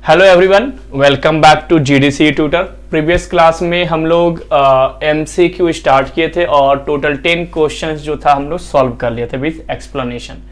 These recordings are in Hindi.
Hello everyone, welcome back to GDC tutor. Previous class में हम लोग एमसीक्यू स्टार्ट किए थे और टोटल 10 क्वेश्चंस जो था हम लोग सॉल्व कर लिए थे विथ एक्सप्लेनेशन।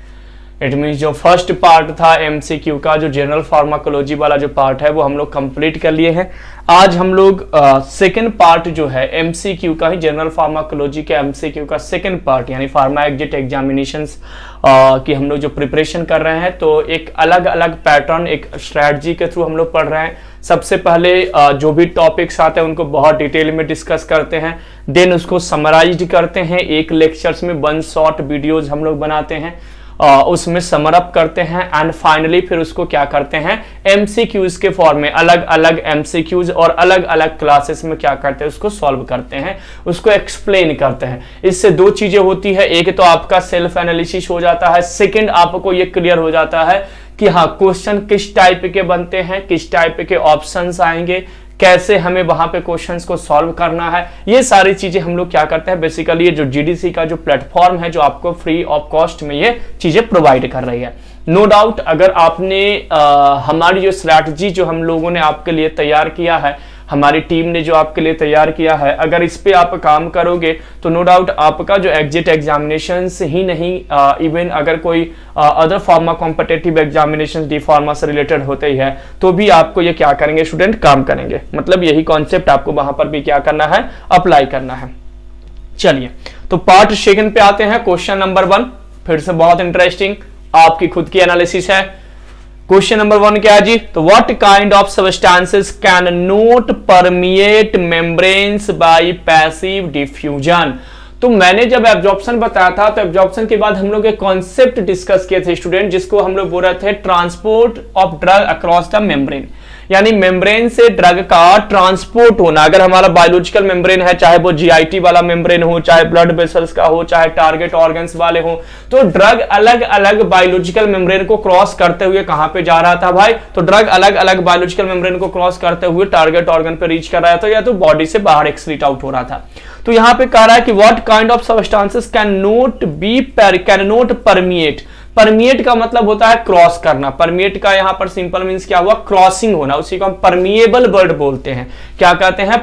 इट मीन्स जो फर्स्ट पार्ट था एमसीक्यू का, जो जनरल फार्माकोलॉजी वाला जो पार्ट है वो हम लोग कंप्लीट कर लिए हैं। आज हम लोग सेकेंड पार्ट जो है एमसीक्यू का ही, जनरल फार्माकोलॉजी के एमसीक्यू का सेकेंड पार्ट यानी फार्मा एग्जिट एग्जामिनेशंस की हम लोग जो प्रिपरेशन कर रहे हैं, तो एक अलग अलग पैटर्न, एक स्ट्रैटेजी के थ्रू हम लोग पढ़ रहे हैं। सबसे पहले जो भी टॉपिक्स आते हैं उनको बहुत डिटेल में डिस्कस करते हैं, देन उसको समराइज करते हैं एक लेक्चर्स में, 1 शॉर्ट वीडियोज हम लोग बनाते हैं, उसमें समरअप करते हैं एंड फाइनली फिर उसको क्या करते हैं एमसीक्यूज के फॉर्म में, अलग अलग एमसीक्यूज और अलग अलग क्लासेस में क्या करते हैं उसको सॉल्व करते हैं, उसको एक्सप्लेन करते हैं। इससे दो चीजें होती है, एक तो आपका सेल्फ एनालिसिस हो जाता है, सेकंड आपको ये क्लियर हो जाता है कि हाँ क्वेश्चन किस टाइप के बनते हैं, किस टाइप के ऑप्शंस आएंगे, कैसे हमें वहां पे क्वेश्चंस को सॉल्व करना है। ये सारी चीजें हम लोग क्या करते हैं, बेसिकली ये जो जीडीसी का जो प्लेटफॉर्म है जो आपको फ्री ऑफ कॉस्ट में ये चीजें प्रोवाइड कर रही है। नो डाउट अगर आपने हमारी जो स्ट्रैटेजी जो हम लोगों ने आपके लिए तैयार किया है, हमारी टीम ने जो आपके लिए तैयार किया है, अगर इस पे आप काम करोगे तो नो डाउट आपका जो एग्जिट एग्जामिनेशंस ही नहीं, इवन अगर कोई other pharma competitive examinations D pharma से रिलेटेड होते ही है तो भी आपको ये क्या करेंगे स्टूडेंट, काम करेंगे। मतलब यही कॉन्सेप्ट आपको वहां पर भी क्या करना है, अप्लाई करना है। चलिए तो पार्ट सेकंड पे आते हैं। क्वेश्चन नंबर 1 फिर से बहुत इंटरेस्टिंग आपकी खुद की एनालिसिस है। क्वेश्चन नंबर 1 क्या है जी, तो what kind of substances can not permeate membranes bye passive diffusion. तो मैंने जब एब्जॉर्प्शन बताया था तो एब्जॉर्प्शन के बाद हम लोग एक कॉन्सेप्ट डिस्कस किए थे स्टूडेंट, जिसको हम लोग बोल रहे थे transport of drug across the membrane, यानी मेम्ब्रेन से ड्रग का ट्रांसपोर्ट होना। अगर हमारा बायोलॉजिकल मेम्ब्रेन है, चाहे वो जीआईटी वाला मेम्ब्रेन हो, चाहे ब्लड वेसल्स का हो, चाहे टारगेट ऑर्गन्स वाले हो, तो ड्रग अलग अलग बायोलॉजिकल मेम्ब्रेन को क्रॉस करते हुए कहां पे जा रहा था भाई, तो ड्रग अलग अलग बायोलॉजिकल मेम्ब्रेन को क्रॉस करते हुए टारगेट ऑर्गन पे रीच कर रहा था या तो बॉडी से बाहर एक्सक्रीट आउट हो रहा था। तो यहां पे कह रहा है कि what kind of substances can not permeate. Permeate का मतलब होता है क्रॉस करना। परमिएट का यहां पर सिंपल मींस क्या हुआ, क्रॉसिंग होना। उसी को हम परमिएबल वर्ड बोलते हैं। क्या कहते हैं,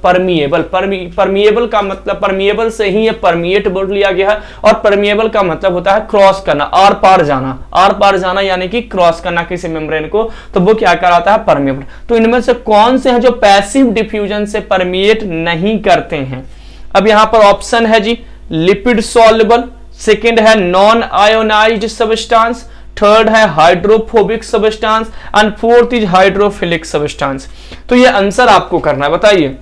परमिएबल। परमिएबल का मतलब, परमिएबल से ही ये परमिएट बोल लिया गया है, और परमिएबल का मतलब होता है क्रॉस करना, आर पार जाना। आर पार जाना यानी कि क्रॉस करना किसी मेम्ब्रेन को, तो वो क्या कराता है, परमिएबल। तो इनमें से कौन से हैं जो पैसिव डिफ्यूजन से परमिएट नहीं करते हैं। अब यहां पर ऑप्शन है जी लिपिड सॉल्युबल, सेकेंड है नॉन आयोनाइज्ड सब्सटेंस, थर्ड है hydrophobic substance and fourth is hydrophilic substance. तो ये आंसर आपको करना है, बताइए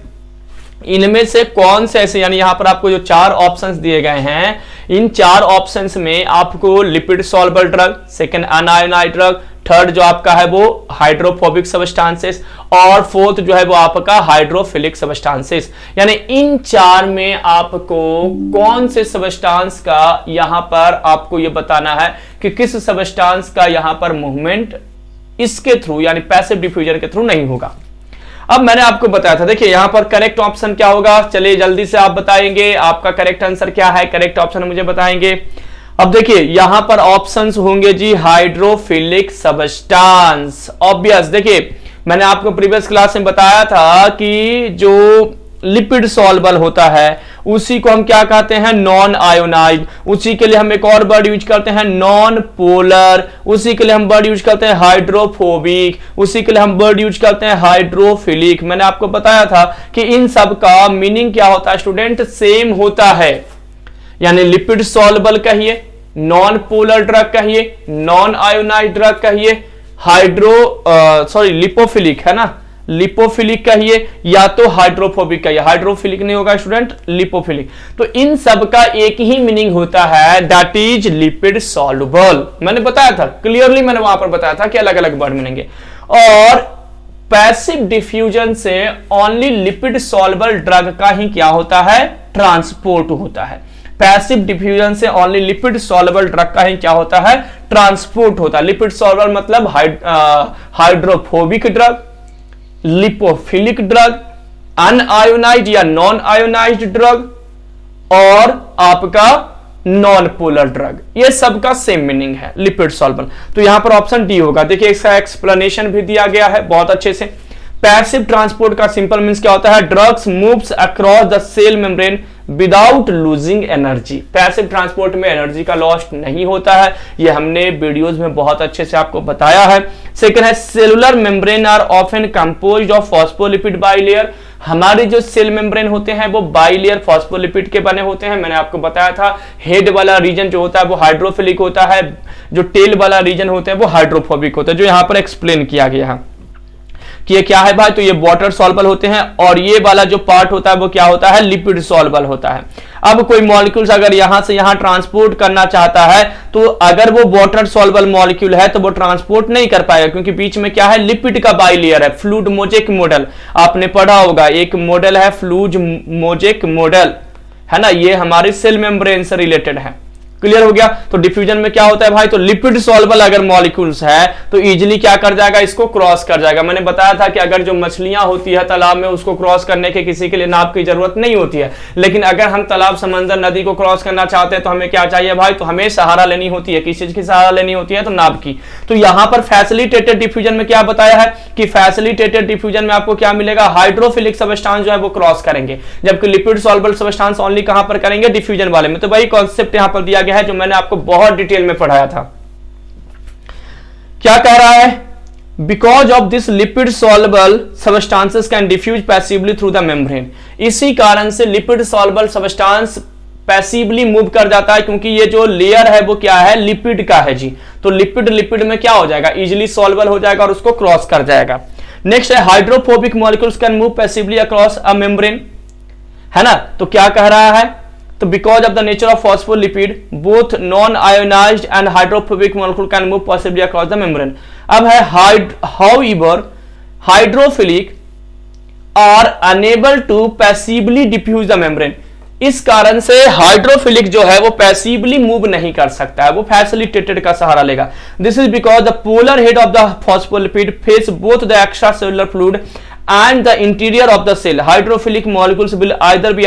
इनमें से कौन से ऐसे, यानी यहां पर आपको जो 4 ऑप्शंस दिए गए हैं, इन 4 ऑप्शंस में आपको lipid soluble drug, second unionised drug, third जो आपका है वो हाइड्रोफोबिक सब्सटेंसेस, और फोर्थ जो है वो आपका हाइड्रोफिलिक सब्सटेंसेस। यानी इन 4 में आपको कौन से सब्सटेंस का यहां पर आपको ये बताना है कि किस सब्सटेंस का यहां पर मूवमेंट इसके थ्रू यानी पैसिव डिफ्यूजन के थ्रू नहीं होगा। अब मैंने आपको बताया था, देखिए यहां पर करेक्ट ऑप्शन क्या होगा, चलिए जल्दी से आप बताएंगे आपका करेक्ट आंसर क्या है, करेक्ट ऑप्शन मुझे बताएंगे। अब देखिए यहां पर ऑप्शंस होंगे जी हाइड्रोफिलिक सब्सटेंस, ऑब्वियस। देखिए मैंने आपको प्रीवियस क्लास में बताया था कि जो लिपिड सॉल्युबल होता है उसी को हम क्या कहते हैं, नॉन आयोनाइज्ड। उसी के लिए हम एक और वर्ड यूज करते हैं नॉन पोलर, उसी के लिए हम वर्ड यूज करते हैं हाइड्रोफोबिक, उसी के लिए हम वर्ड यूज करते हैं हाइड्रोफिलिक। मैंने आपको बताया था कि इन सब का मीनिंग क्या होता है स्टूडेंट, सेम होता है। यानी लिपिड सॉल्युबल कहिए, नॉन पोलर ड्रग कहिए, नॉन आयोनाइज्ड ड्रग कहिए, लिपोफिलिक है ना, लिपोफिलिक कहिए, या तो हाइड्रोफोबिक कहिए। हाइड्रोफिलिक नहीं होगा स्टूडेंट, लिपोफिलिक। तो इन सब का एक ही मीनिंग होता है, दैट इज लिपिड सॉल्युबल। मैंने बताया था क्लियरली, मैंने वहां पर बताया था कि अलग अलग वर्ड मिलेंगे। और पैसिव डिफ्यूजन से ओनली लिपिड सॉल्युबल ड्रग का ही क्या होता है, ट्रांसपोर्ट होता है। पैसिव डिफ्यूजन से ओनली लिपिड सॉल्युबल ड्रग का ही क्या होता है, ट्रांसपोर्ट होता है। लिपिड सॉल्युबल मतलब hydrophobic drug, lipophilic drug, unionised या नॉन आयोनाइज्ड ड्रग, और आपका नॉन पोलर ड्रग, ये सबका सेम मीनिंग है लिपिड सॉल्युबल। तो यहां पर ऑप्शन डी होगा। देखिए इसका एक्सप्लेनेशन भी दिया गया है बहुत अच्छे से। पैसिव ट्रांसपोर्ट का सिंपल मीन्स क्या होता है, drugs moves across the cell membrane without losing energy. Passive transport में एनर्जी का लॉस नहीं होता है, ये हमने वीडियोस में बहुत अच्छे से आपको बताया है। सेकंड है cellular membrane are often composed of phospholipid bilayer. हमारे जो सेल मेम्ब्रेन होते हैं वो बाइलेयर फॉस्फोलिपिड के बने होते हैं। मैंने आपको बताया था हेड वाला रीजन जो होता है वो हाइड्रोफिलिक होता है, जो टेल वाला रीजन होते हैं वो हाइड्रोफोबिक होता है, जो यहां पर एक्सप्लेन किया गया है कि ये क्या है भाई, तो ये वाटर सॉल्युबल होते हैं और ये वाला जो पार्ट होता है वो क्या होता है, लिपिड सॉल्युबल होता है। अब कोई मॉलिक्यूल्स अगर यहां से यहां ट्रांसपोर्ट करना चाहता है तो अगर वो वाटर सॉल्युबल मॉलिक्यूल है तो वो ट्रांसपोर्ट नहीं कर पाएगा, क्योंकि बीच में क्या है, लिपिड का बाइलेयर है। फ्लूइड मोजेक मॉडल आपने पढ़ा होगा, एक मॉडल है फ्लूइड मोजेक मॉडल, है ना, ये हमारे सेल मेम्ब्रेन से रिलेटेड है। क्लियर हो गया। तो डिफ्यूजन में क्या होता है भाई, तो लिपिड सॉल्युबल अगर मॉलिक्यूल्स है तो इजीली क्या कर जाएगा, इसको क्रॉस कर जाएगा। मैंने बताया था कि अगर जो मछलियां होती है तालाब में उसको क्रॉस करने के किसी के लिए नाव की जरूरत नहीं होती है, लेकिन अगर हम तालाब समंदर नदी को क्रॉस करना चाहते हैं तो हमें क्या चाहिए भाई, तो हमें सहारा लेनी होती है। किस चीज की सहारा लेनी होती है, तो नाव की। तो यहां पर फैसिलिटेटेड डिफ्यूजन में क्या बताया है कि फैसिलिटेटेड डिफ्यूजन में आपको क्या मिलेगा, हाइड्रोफिलिक सब्सटेंस जो है वो क्रॉस करेंगे, जबकि लिपिड सॉल्युबल सब्सटेंस ओनली कहां पर करेंगे, डिफ्यूजन वाले में। तो वही कॉन्सेप्ट यहां पर दिया गया है जो मैंने आपको बहुत डिटेल में पढ़ाया था। क्या कह रहा है, because of this lipid soluble substances can diffuse passively through the membrane. इसी कारण से lipid soluble substance passively move कर जाता है, क्योंकि ये जो लेयर है वो क्या है, लिपिड का है जी। तो लिपिड लिपिड में क्या हो जाएगा, इजिली सॉल्युबल हो जाएगा और उसको क्रॉस कर जाएगा। नेक्स्ट है hydrophobic molecules can move passively across a membrane, है ना। तो क्या कह रहा है, तो because of the nature of phospholipid both non-ionized and hydrophobic molecule can move possibly across the membrane। अब है however hydrophilic are unable to passively diffuse the membrane। इस कारण से हाइड्रोफिलिक जो है वो पैसिवली मूव नहीं कर सकता है, वो फैसिलिटेटेड का सहारा लेगा। This is because the polar head of the phospholipid face both the extracellular fluid and the interior of the cell. Hydrophilic molecules will either be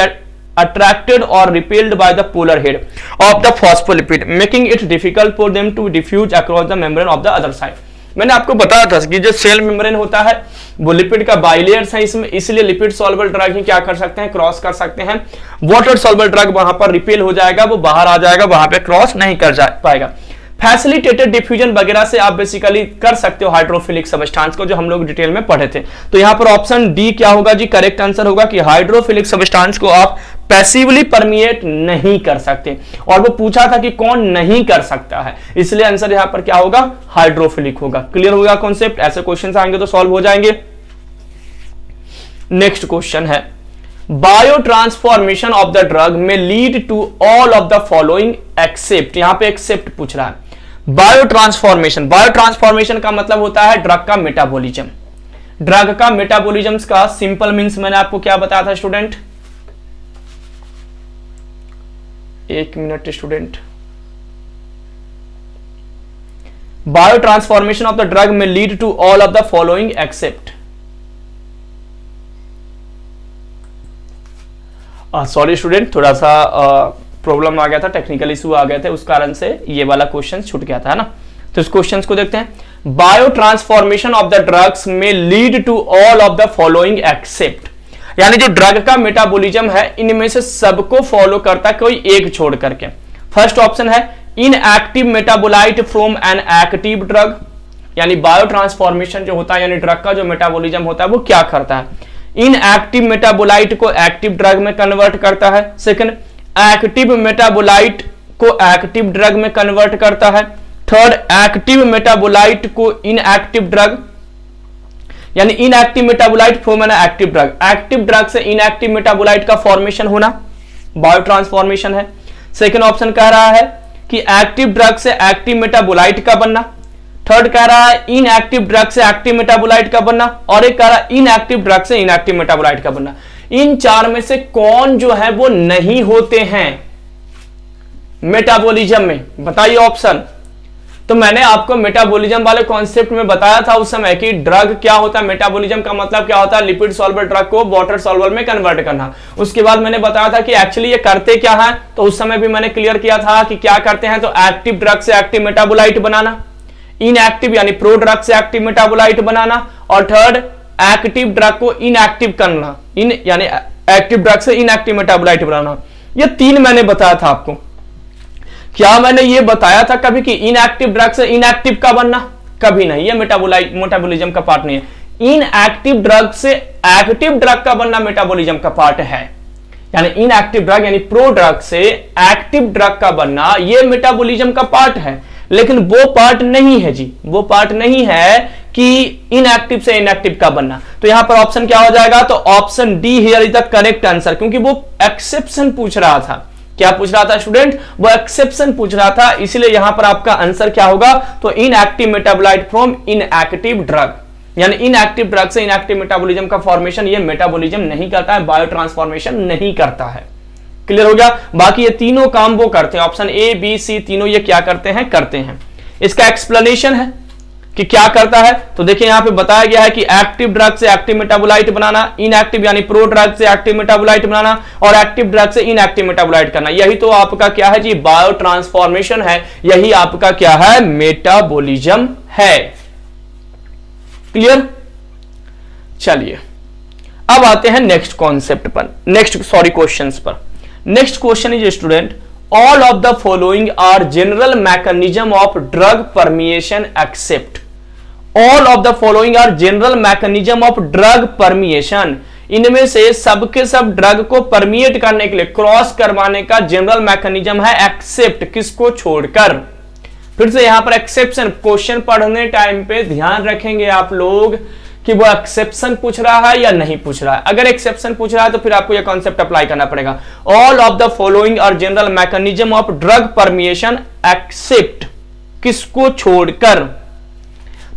attracted or repelled by the polar head of the phospholipid, making it difficult for them to diffuse across the membrane of the other side। मैंने आपको बताया था कि जो सेल मेम्ब्रेन होता है वो लिपिड का बाइलेयर्स है इसमें, इसलिए लिपिड सॉल्युबल ड्रग ही क्या कर सकते हैं, क्रॉस कर सकते हैं। वाटर सॉल्युबल ड्रग वहां पर रिपेल हो जाएगा, वो बाहर आ जाएगा, वहां पे क्रॉस नहीं कर पाएगा। फैसिलिटेटेड डिफ्यूजन वगैरह से आप बेसिकली कर सकते हो हाइड्रोफिलिक सब्सटेंस को, जो हम लोग डिटेल में पढ़े थे। तो यहां पर ऑप्शन डी क्या होगा जी, करेक्ट आंसर होगा कि हाइड्रोफिलिक सब्सटेंस को आप पैसिवली परमिएट नहीं कर सकते। और वो पूछा था कि कौन नहीं कर सकता है, इसलिए आंसर यहां पर क्या होगा, हाइड्रोफिलिक होगा। क्लियर होगा कॉन्सेप्ट, ऐसे क्वेश्चन आएंगे तो सॉल्व हो जाएंगे। नेक्स्ट क्वेश्चन है, biotransformation of the drug may lead to all of the following except. यहां पे एक्सेप्ट पूछ रहा है। बायो ट्रांसफॉर्मेशन का मतलब होता है ड्रग का मेटाबॉलिज्म। ड्रग का मेटाबॉलिज्म का सिंपल मींस मैंने आपको क्या बताया था स्टूडेंट, एक minute student. Biotransformation of the drug may lead to all of the following except. Sorry student, थोड़ा सा प्रॉब्लम आ गया था, टेक्निकल इशू आ गए थे, उस कारण से ये वाला क्वेश्चन छूट गया था, है ना। तो इस क्वेश्चन को देखते हैं। Biotransformation of the drugs may lead to all of the following except, यानी जो ड्रग का मेटाबॉलिज्म है इनमें से सबको फॉलो करता है, कोई एक छोड़ करके। फर्स्ट ऑप्शन है inactive metabolite from an active drug, यानी बायो ट्रांसफॉर्मेशन जो होता है यानी ड्रग का जो मेटाबॉलिज्म होता है वो क्या करता है, इनएक्टिव मेटाबोलाइट को एक्टिव ड्रग में कन्वर्ट करता है। सेकंड, एक्टिव मेटाबोलाइट को एक्टिव ड्रग में कन्वर्ट करता है। थर्ड, एक्टिव मेटाबोलाइट को इनएक्टिव ड्रग, यानी inactive metabolite from an active drug, active drug से इनएक्टिव मेटाबोलाइट का फॉर्मेशन होना बायो ट्रांसफॉर्मेशन है। सेकंड ऑप्शन कह रहा है कि एक्टिव ड्रग से एक्टिव मेटाबोलाइट का बनना। थर्ड कह रहा है इनएक्टिव ड्रग से एक्टिव मेटाबोलाइट का बनना, और एक कह रहा है इनएक्टिव ड्रग से इनएक्टिव मेटाबोलाइट का बनना। इन चार में से कौन जो है वो नहीं होते हैं मेटाबॉलिज्म में, बताइए ऑप्शन। तो मैंने आपको मेटाबॉलिज्म वाले कॉन्सेप्ट में बताया था उस समय कि ड्रग क्या होता है, मेटाबॉलिज्म का मतलब क्या होता है, लिपिड सॉल्युबल ड्रग को वाटर सॉल्युबल में कन्वर्ट करना। उसके बाद मैंने बताया था कि एक्चुअली ये करते क्या है, तो उस समय भी मैंने क्लियर किया था कि क्या करते हैं, तो एक्टिव ड्रग से एक्टिव मेटाबोलाइट बनाना, इनएक्टिव यानी प्रो ड्रग से एक्टिव मेटाबोलाइट बनाना, और थर्ड एक्टिव ड्रग को इनएक्टिव करना, यानी एक्टिव ड्रग से इनएक्टिव मेटाबोलाइट बनाना। ये तीन मैंने बताया था आपको। क्या मैंने ये बताया था कभी कि इनएक्टिव ड्रग से इनएक्टिव का बनना? कभी नहीं, ये मेटाबॉलिज्म का पार्ट नहीं है। इनएक्टिव ड्रग से एक्टिव ड्रग का बनना मेटाबॉलिज्म का पार्ट है, यानी इनएक्टिव ड्रग यानी प्रो ड्रग से एक्टिव ड्रग का बनना ये मेटाबॉलिज्म का पार्ट है। लेकिन वो पार्ट नहीं है जी, वो पार्ट नहीं है कि इनएक्टिव से इनएक्टिव का बनना। तो यहां पर ऑप्शन क्या हो जाएगा, तो option D here is the correct answer, क्योंकि वो एक्सेप्शन पूछ रहा था। क्या पूछ रहा था स्टूडेंट? वो एक्सेप्शन पूछ रहा था, इसलिए यहां पर आपका आंसर क्या होगा, तो inactive metabolite from inactive drug, यानी इनएक्टिव ड्रग से इनएक्टिव मेटाबॉलिज्म का फॉर्मेशन ये मेटाबॉलिज्म नहीं करता है, बायो ट्रांसफॉर्मेशन नहीं करता है। क्लियर हो गया? बाकी ये तीनों काम वो करते हैं, ऑप्शन ए बी सी तीनों ये क्या करते हैं। इसका एक्सप्लेनेशन है कि क्या करता है, तो देखिए यहां पे बताया गया है कि एक्टिव ड्रग से एक्टिव मेटाबोलाइट बनाना, इनएक्टिव यानी प्रो ड्रग से एक्टिव मेटाबोलाइट बनाना, और एक्टिव ड्रग से इनएक्टिव मेटाबोलाइट करना। यही तो आपका क्या है जी, बायो ट्रांसफॉर्मेशन है, यही आपका क्या है, मेटाबॉलिज्म है। क्लियर? चलिए अब आते हैं नेक्स्ट कॉन्सेप्ट पर, क्वेश्चंस पर। Next question is student, all of the following are general mechanism of drug permeation except, all of the following are general mechanism of drug permeation, इनमें से सबके सब ड्रग को परमिएट करने के लिए, क्रॉस करवाने का जनरल मैकेनिज्म है, एक्सेप्ट किसको छोड़कर। फिर से यहां पर एक्सेप्शन, क्वेश्चन पढ़ने टाइम पे ध्यान रखेंगे आप लोग कि वो एक्सेप्शन पूछ रहा है या नहीं पूछ रहा है। अगर एक्सेप्शन पूछ रहा है तो फिर आपको यह कॉन्सेप्ट अप्लाई करना पड़ेगा। All of the following are general mechanism of drug permeation except, किसको छोड़कर।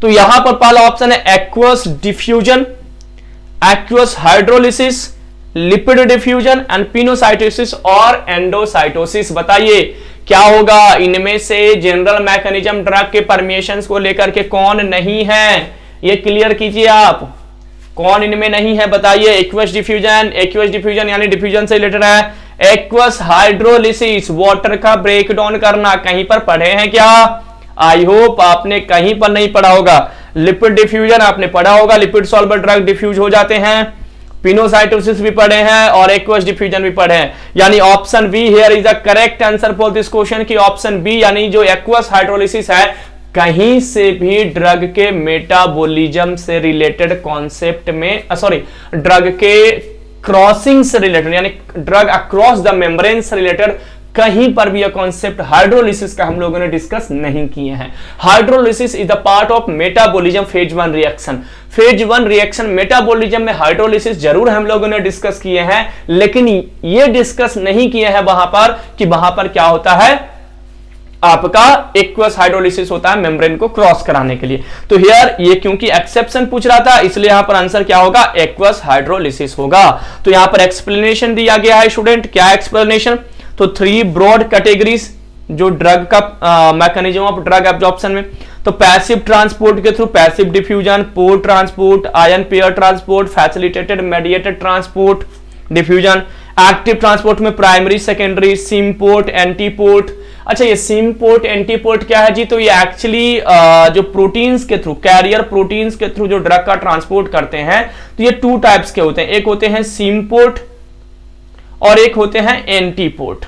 तो यहां पर पहला ऑप्शन है aqueous diffusion, aqueous hydrolysis, lipid diffusion and pinocytosis और एंडोसाइटोसिस। बताइए क्या होगा इनमें से जनरल मैकेनिज्म ड्रग के परमिएशन को लेकर के कौन नहीं है, ये क्लियर कीजिए आप, कौन इनमें नहीं है बताइए। एक्वस डिफ्यूजन यानी डिफ्यूजन से रिलेटेड है। एक्वस हाइड्रोलिसिस, वाटर का ब्रेक डाउन करना, कहीं पर पढ़े हैं क्या? आई होप आपने कहीं पर नहीं पढ़ा होगा। लिपिड डिफ्यूजन आपने पढ़ा होगा, लिपिड सॉल्युबल ड्रग डिफ्यूज हो जाते हैं। पिनोसाइटोसिस भी पढ़े हैं और एक्वस डिफ्यूजन भी पढ़े हैं, यानी option be here is the correct answer for this question की ऑप्शन बी, यानी जो एक्वस हाइड्रोलिसिस है कहीं से भी ड्रग के मेटाबॉलिज्म से रिलेटेड कॉन्सेप्ट में, ड्रग के क्रॉसिंग से रिलेटेड, यानी ड्रग अक्रॉस द मेम्ब्रेन से रिलेटेड कहीं पर भी यह कॉन्सेप्ट हाइड्रोलिसिस का हम लोगों ने डिस्कस नहीं किए हैं। Hydrolysis is the part of metabolism phase 1 reaction. Phase 1 reaction metabolism में हाइड्रोलिसिस जरूर हम लोगों ने डिस्कस किए हैं, लेकिन ये डिस्कस नहीं किए हैं वहां पर कि वहां पर क्या होता है, आपका एक्वस हाइड्रोलिसिस होता है मेम्ब्रेन को क्रॉस कराने के लिए। तो हियर ये क्योंकि एक्सेप्शन पूछ रहा था, इसलिए यहां पर आंसर क्या होगा, एक्वस हाइड्रोलिसिस होगा। तो यहां पर एक्सप्लेनेशन दिया गया है स्टूडेंट, क्या एक्सप्लेनेशन, तो 3 ब्रॉड कैटेगरीज जो ड्रग का मैकेनिज्म ऑफ ड्रग एब्जॉर्प्शन में, तो पैसिव ट्रांसपोर्ट के through passive diffusion, pore transport, ion pair transport, facilitated mediated transport diffusion, active transport में प्राइमरी सेकेंडरी, सिम्पोर्ट एंटीपोर्ट। अच्छा ये सिम्पोर्ट एंटीपोर्ट क्या है जी, तो ये एक्चुअली जो प्रोटीन्स के थ्रू, कैरियर प्रोटीन्स के थ्रू जो ड्रग का ट्रांसपोर्ट करते हैं, तो ये 2 टाइप्स के होते हैं, एक होते हैं सिम्पोर्ट और एक होते हैं एंटीपोर्ट।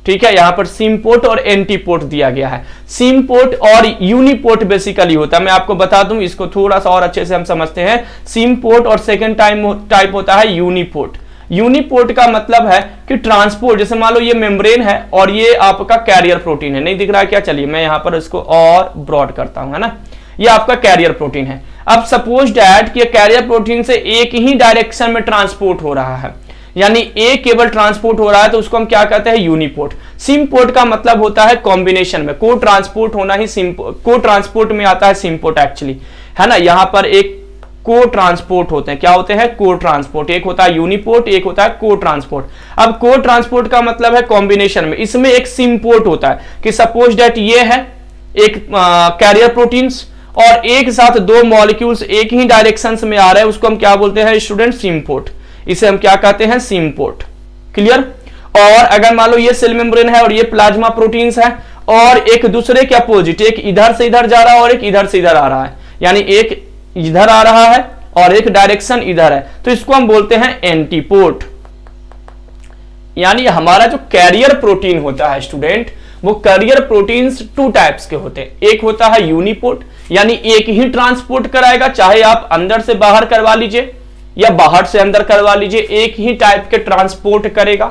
ठीक है, यहां पर सिम्पोर्ट और एंटीपोर्ट दिया गया है। सिम्पोर्ट और यूनिपोर्ट बेसिकली होता है, मैं आपको बता दूं, इसको थोड़ा सा और अच्छे से हम समझते हैं। सिम्पोर्ट और सेकेंड टाइप होता है यूनिपोर्ट। यूनिपोर्ट का मतलब है कि ट्रांसपोर्ट, जैसे मान लो ये मेम्ब्रेन है और ये आपका कैरियर प्रोटीन है, नहीं दिख रहा है क्या, चलिए मैं यहां पर इसको और ब्रॉड करता हूं, है ना, ये आपका कैरियर प्रोटीन है। अब सपोज दैट कि कैरियर प्रोटीन से एक ही डायरेक्शन में ट्रांसपोर्ट हो रहा है, यानी एक केवल ट्रांसपोर्ट हो रहा है, तो उसको हम क्या कहते हैं, यूनिपोर्ट। सिम्पोर्ट का मतलब होता है कॉम्बिनेशन में, को ट्रांसपोर्ट होना ही को ट्रांसपोर्ट में आता है सिम्पोर्ट एक्चुअली, है ना। यहां पर एक को ट्रांसपोर्ट होते हैं। क्या होते हैं? को ट्रांसपोर्ट। एक होता है यूनिपोर्ट, एक होता है को ट्रांसपोर्ट। अब को ट्रांसपोर्ट का मतलब है कॉम्बिनेशन में। इसमें एक सिम्पोर्ट होता है कि सपोज दैट ये है एक कैरियर प्रोटीन्स और एक साथ दो मॉलिक्यूल्स एक ही डायरेक्शन में आ रहे हैं, उसको हम क्या बोलते हैं स्टूडेंट? सिम्पोर्ट। इसे हम क्या कहते हैं? सिम्पोर्ट। क्लियर? और अगर मान लो ये सेल मेम्ब्रेन है और ये प्लाज्मा प्रोटीन्स है और एक दूसरे के अपोजिट, एक इधर से इधर जा रहा है और एक इधर से इधर आ रहा है, यानी एक इधर आ रहा है और एक डायरेक्शन इधर है, तो इसको हम बोलते हैं एंटीपोड। यानी हमारा जो कैरियर प्रोटीन होता है स्टूडेंट, वो कैरियर प्रोटीन्स टू टाइप्स के होते हैं। एक होता है यूनिपोड, यानी एक ही ट्रांसपोर्ट कराएगा, चाहे आप अंदर से बाहर करवा लीजिए या बाहर से अंदर करवा लीजिए, एक ही टाइप के ट्रांसपोर्ट करेगा,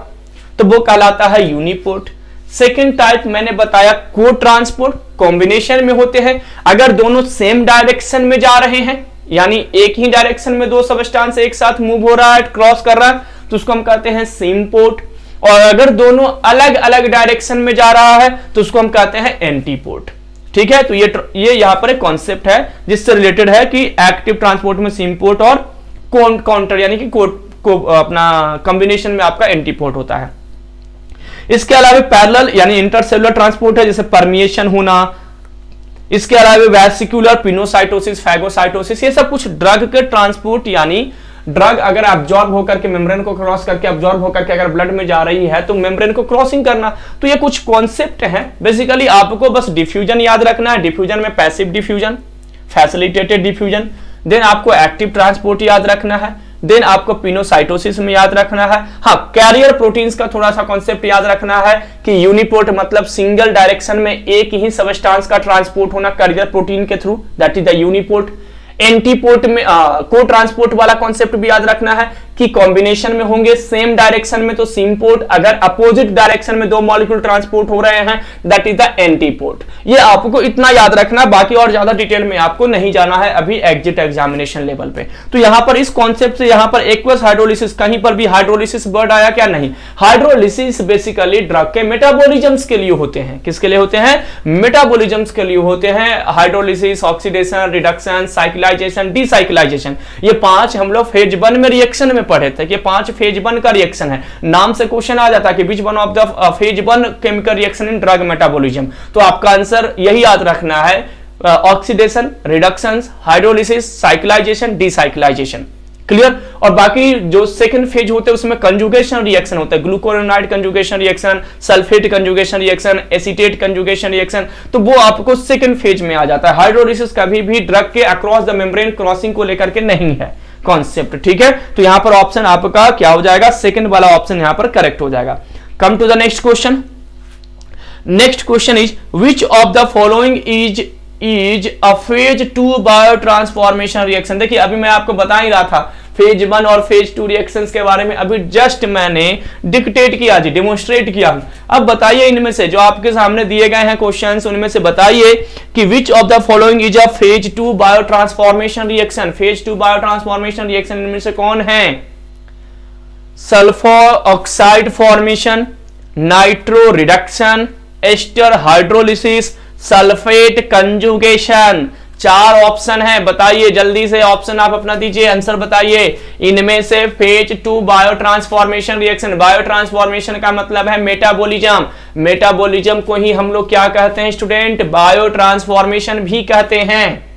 तो वो कहलाता है यूनिपोड। सेकेंड टाइप मैंने बताया को ट्रांसपोर्ट, कॉम्बिनेशन में होते हैं। अगर दोनों सेम डायरेक्शन में जा रहे हैं, यानी एक ही डायरेक्शन में दो सबस्टेंस एक साथ मूव हो रहा है, क्रॉस कर रहा है, तो उसको हम कहते हैं सिम्पोड। और अगर दोनों अलग अलग डायरेक्शन में जा रहा है तो उसको हम कहते हैं एंटीपोड। ठीक है, तो ये यहां पर एक कॉन्सेप्ट है जिससे रिलेटेड है कि एक्टिव ट्रांसपोर्ट में सिम्पोड और काउंटर यानी कि को अपना कॉम्बिनेशन में आपका एंटीपोड होता है। इसके अलावा पैरेलल यानी इंटरसेलुलर ट्रांसपोर्ट है, जैसे परमिएशन होना। इसके अलावा वेसिकुलर, पिनोसाइटोसिस, फैगोसाइटोसिस, ये सब कुछ ड्रग के ट्रांसपोर्ट, यानी ड्रग अगर एब्जॉर्ब होकर के मेम्ब्रेन को क्रॉस करके एब्जॉर्ब होकर के अगर ब्लड में जा रही है तो मेम्ब्रेन को क्रॉसिंग करना। तो ये कुछ कॉन्सेप्ट है। बेसिकली आपको बस डिफ्यूजन याद रखना है। डिफ्यूजन में passive diffusion, facilitated diffusion, then आपको एक्टिव ट्रांसपोर्ट याद रखना है, देन आपको पिनोसाइटोसिस में याद रखना है। हाँ, कैरियर प्रोटीन्स का थोड़ा सा कॉन्सेप्ट याद रखना है कि यूनिपोर्ट मतलब सिंगल डायरेक्शन में एक ही सबस्टेंस का ट्रांसपोर्ट होना कैरियर प्रोटीन के through, that is the uniport. Antiport में को ट्रांसपोर्ट वाला कॉन्सेप्ट भी याद रखना है कि कॉम्बिनेशन में होंगे सेम डायरेक्शन में तो सिम्पोर्ट, अगर अपोजिट डायरेक्शन में दो मॉलिक्यूल ट्रांसपोर्ट हो रहे हैं दैट इज द एंटीपोर्ट। ये आपको इतना याद रखना, बाकी और ज्यादा डिटेल में आपको नहीं जाना है अभी एग्जिट एग्जामिनेशन लेवल पे। तो यहां पर इस कॉन्सेप्ट से यहां पर एक्वस हाइड्रोलिसिस, कहीं पर भी हाइड्रोलिसिस वर्ड आया क्या? नहीं। हाइड्रोलिसिस बेसिकली ड्रग के मेटाबॉलिज्म्स के लिए होते हैं। किसके लिए होते हैं? मेटाबॉलिज्म्स के लिए होते हैं। हाइड्रोलिसिस, ऑक्सीडेशन, रिडक्शन, साइक्लाइजेशन, डीसाइक्लाइजेशन, ये पांच हम लोग फेज 1 में रिएक्शन में पढ़े थे कि 5 फेज 1 का रिएक्शन है। नाम से क्वेश्चन आ जाता है कि which one of the phase 1 chemical reaction in drug metabolism, तो आपका आंसर यही याद रखना है, oxidation, reduction, hydrolysis, cyclization, decyclization. Clear? और बाकी जो सेकंड फेज होते हैं उसमें कंजुगेशन रिएक्शन होता है, glucuronide conjugation reaction, sulphate conjugation reaction, acetate conjugation reaction, तो वो आपको सेकंड फेज में आ जाता है। हाइड्रोलिसिस कभी भी ड्रग के अक्रॉस द मेम्ब्रेन क्रॉसिंग को लेकर के नहीं है कॉन्सेप्ट। ठीक है, तो यहां पर ऑप्शन आपका क्या हो जाएगा? सेकंड वाला ऑप्शन यहां पर करेक्ट हो जाएगा। Come to the next question. Next question is which of the following is a phase 2 biotransformation reaction. देखिए अभी मैं आपको बता ही रहा था फेज 1 और फेज 2 रिएक्शंस के बारे में, अभी जस्ट मैंने डिक्टेट किया जी, डेमोन्स्ट्रेट किया। अब बताइए इनमें से जो आपके सामने दिए गए हैं क्वेश्चंस, उनमें से बताइए कि which of the following is a phase 2 biotransformation reaction. Phase 2 biotransformation reaction इनमें से कौन है? Sulphur oxide formation, nitro reduction, ester hydrolysis, sulphate conjugation. 4 option है, बताइए जल्दी से ऑप्शन आप अपना दीजिए, आंसर बताइए। इनमें से phase 2 biotransformation reaction, bio transformation का मतलब है मेटाबॉलिज्म। मेटाबॉलिज्म को ही हम लोग क्या कहते हैं स्टूडेंट? बायो ट्रांसफॉर्मेशन भी कहते हैं।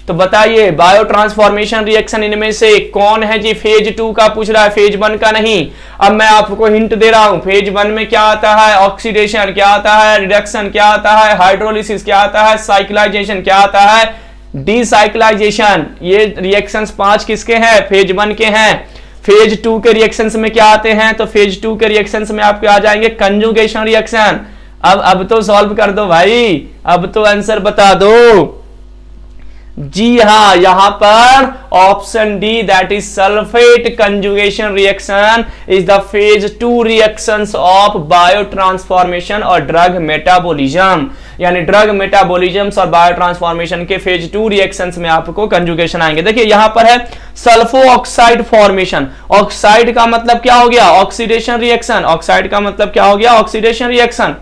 तो बताइए बायो ट्रांसफॉर्मेशन रिएक्शन इनमें से कौन है जी? फेज 2 का पूछ रहा है, फेज 1 का नहीं। अब मैं आपको हिंट दे रहा हूं, फेज 1 में क्या आता है? ऑक्सीडेशन क्या आता है? रिडक्शन क्या आता है? हाइड्रोलिसिस क्या आता है? साइक्लाइजेशन क्या आता है? डीसाइक्लाइजेशन। ये रिएक्शंस 5 किसके हैं? फेज 1 के हैं। फेज 2 के रिएक्शंस में क्या आते हैं? तो फेज 2 के रिएक्शंस में आपके आ जाएंगे कंजुगेशन रिएक्शन। अब तो सॉल्व कर दो भाई, अब तो आंसर बता दो। जी हाँ, यहां पर option D that is sulphate conjugation reaction is the phase 2 reactions of bio transformation और ड्रग मेटाबॉलिज्म। यानी ड्रग मेटाबॉलिज्म और बायो ट्रांसफॉर्मेशन के फेज 2 रिएक्शंस में आपको कंजुगेशन आएंगे। देखिए यहां पर है सल्फो ऑक्साइड फॉर्मेशन। ऑक्साइड का मतलब क्या हो गया? Oxidation reaction. ऑक्साइड का मतलब क्या हो गया? Oxidation reaction.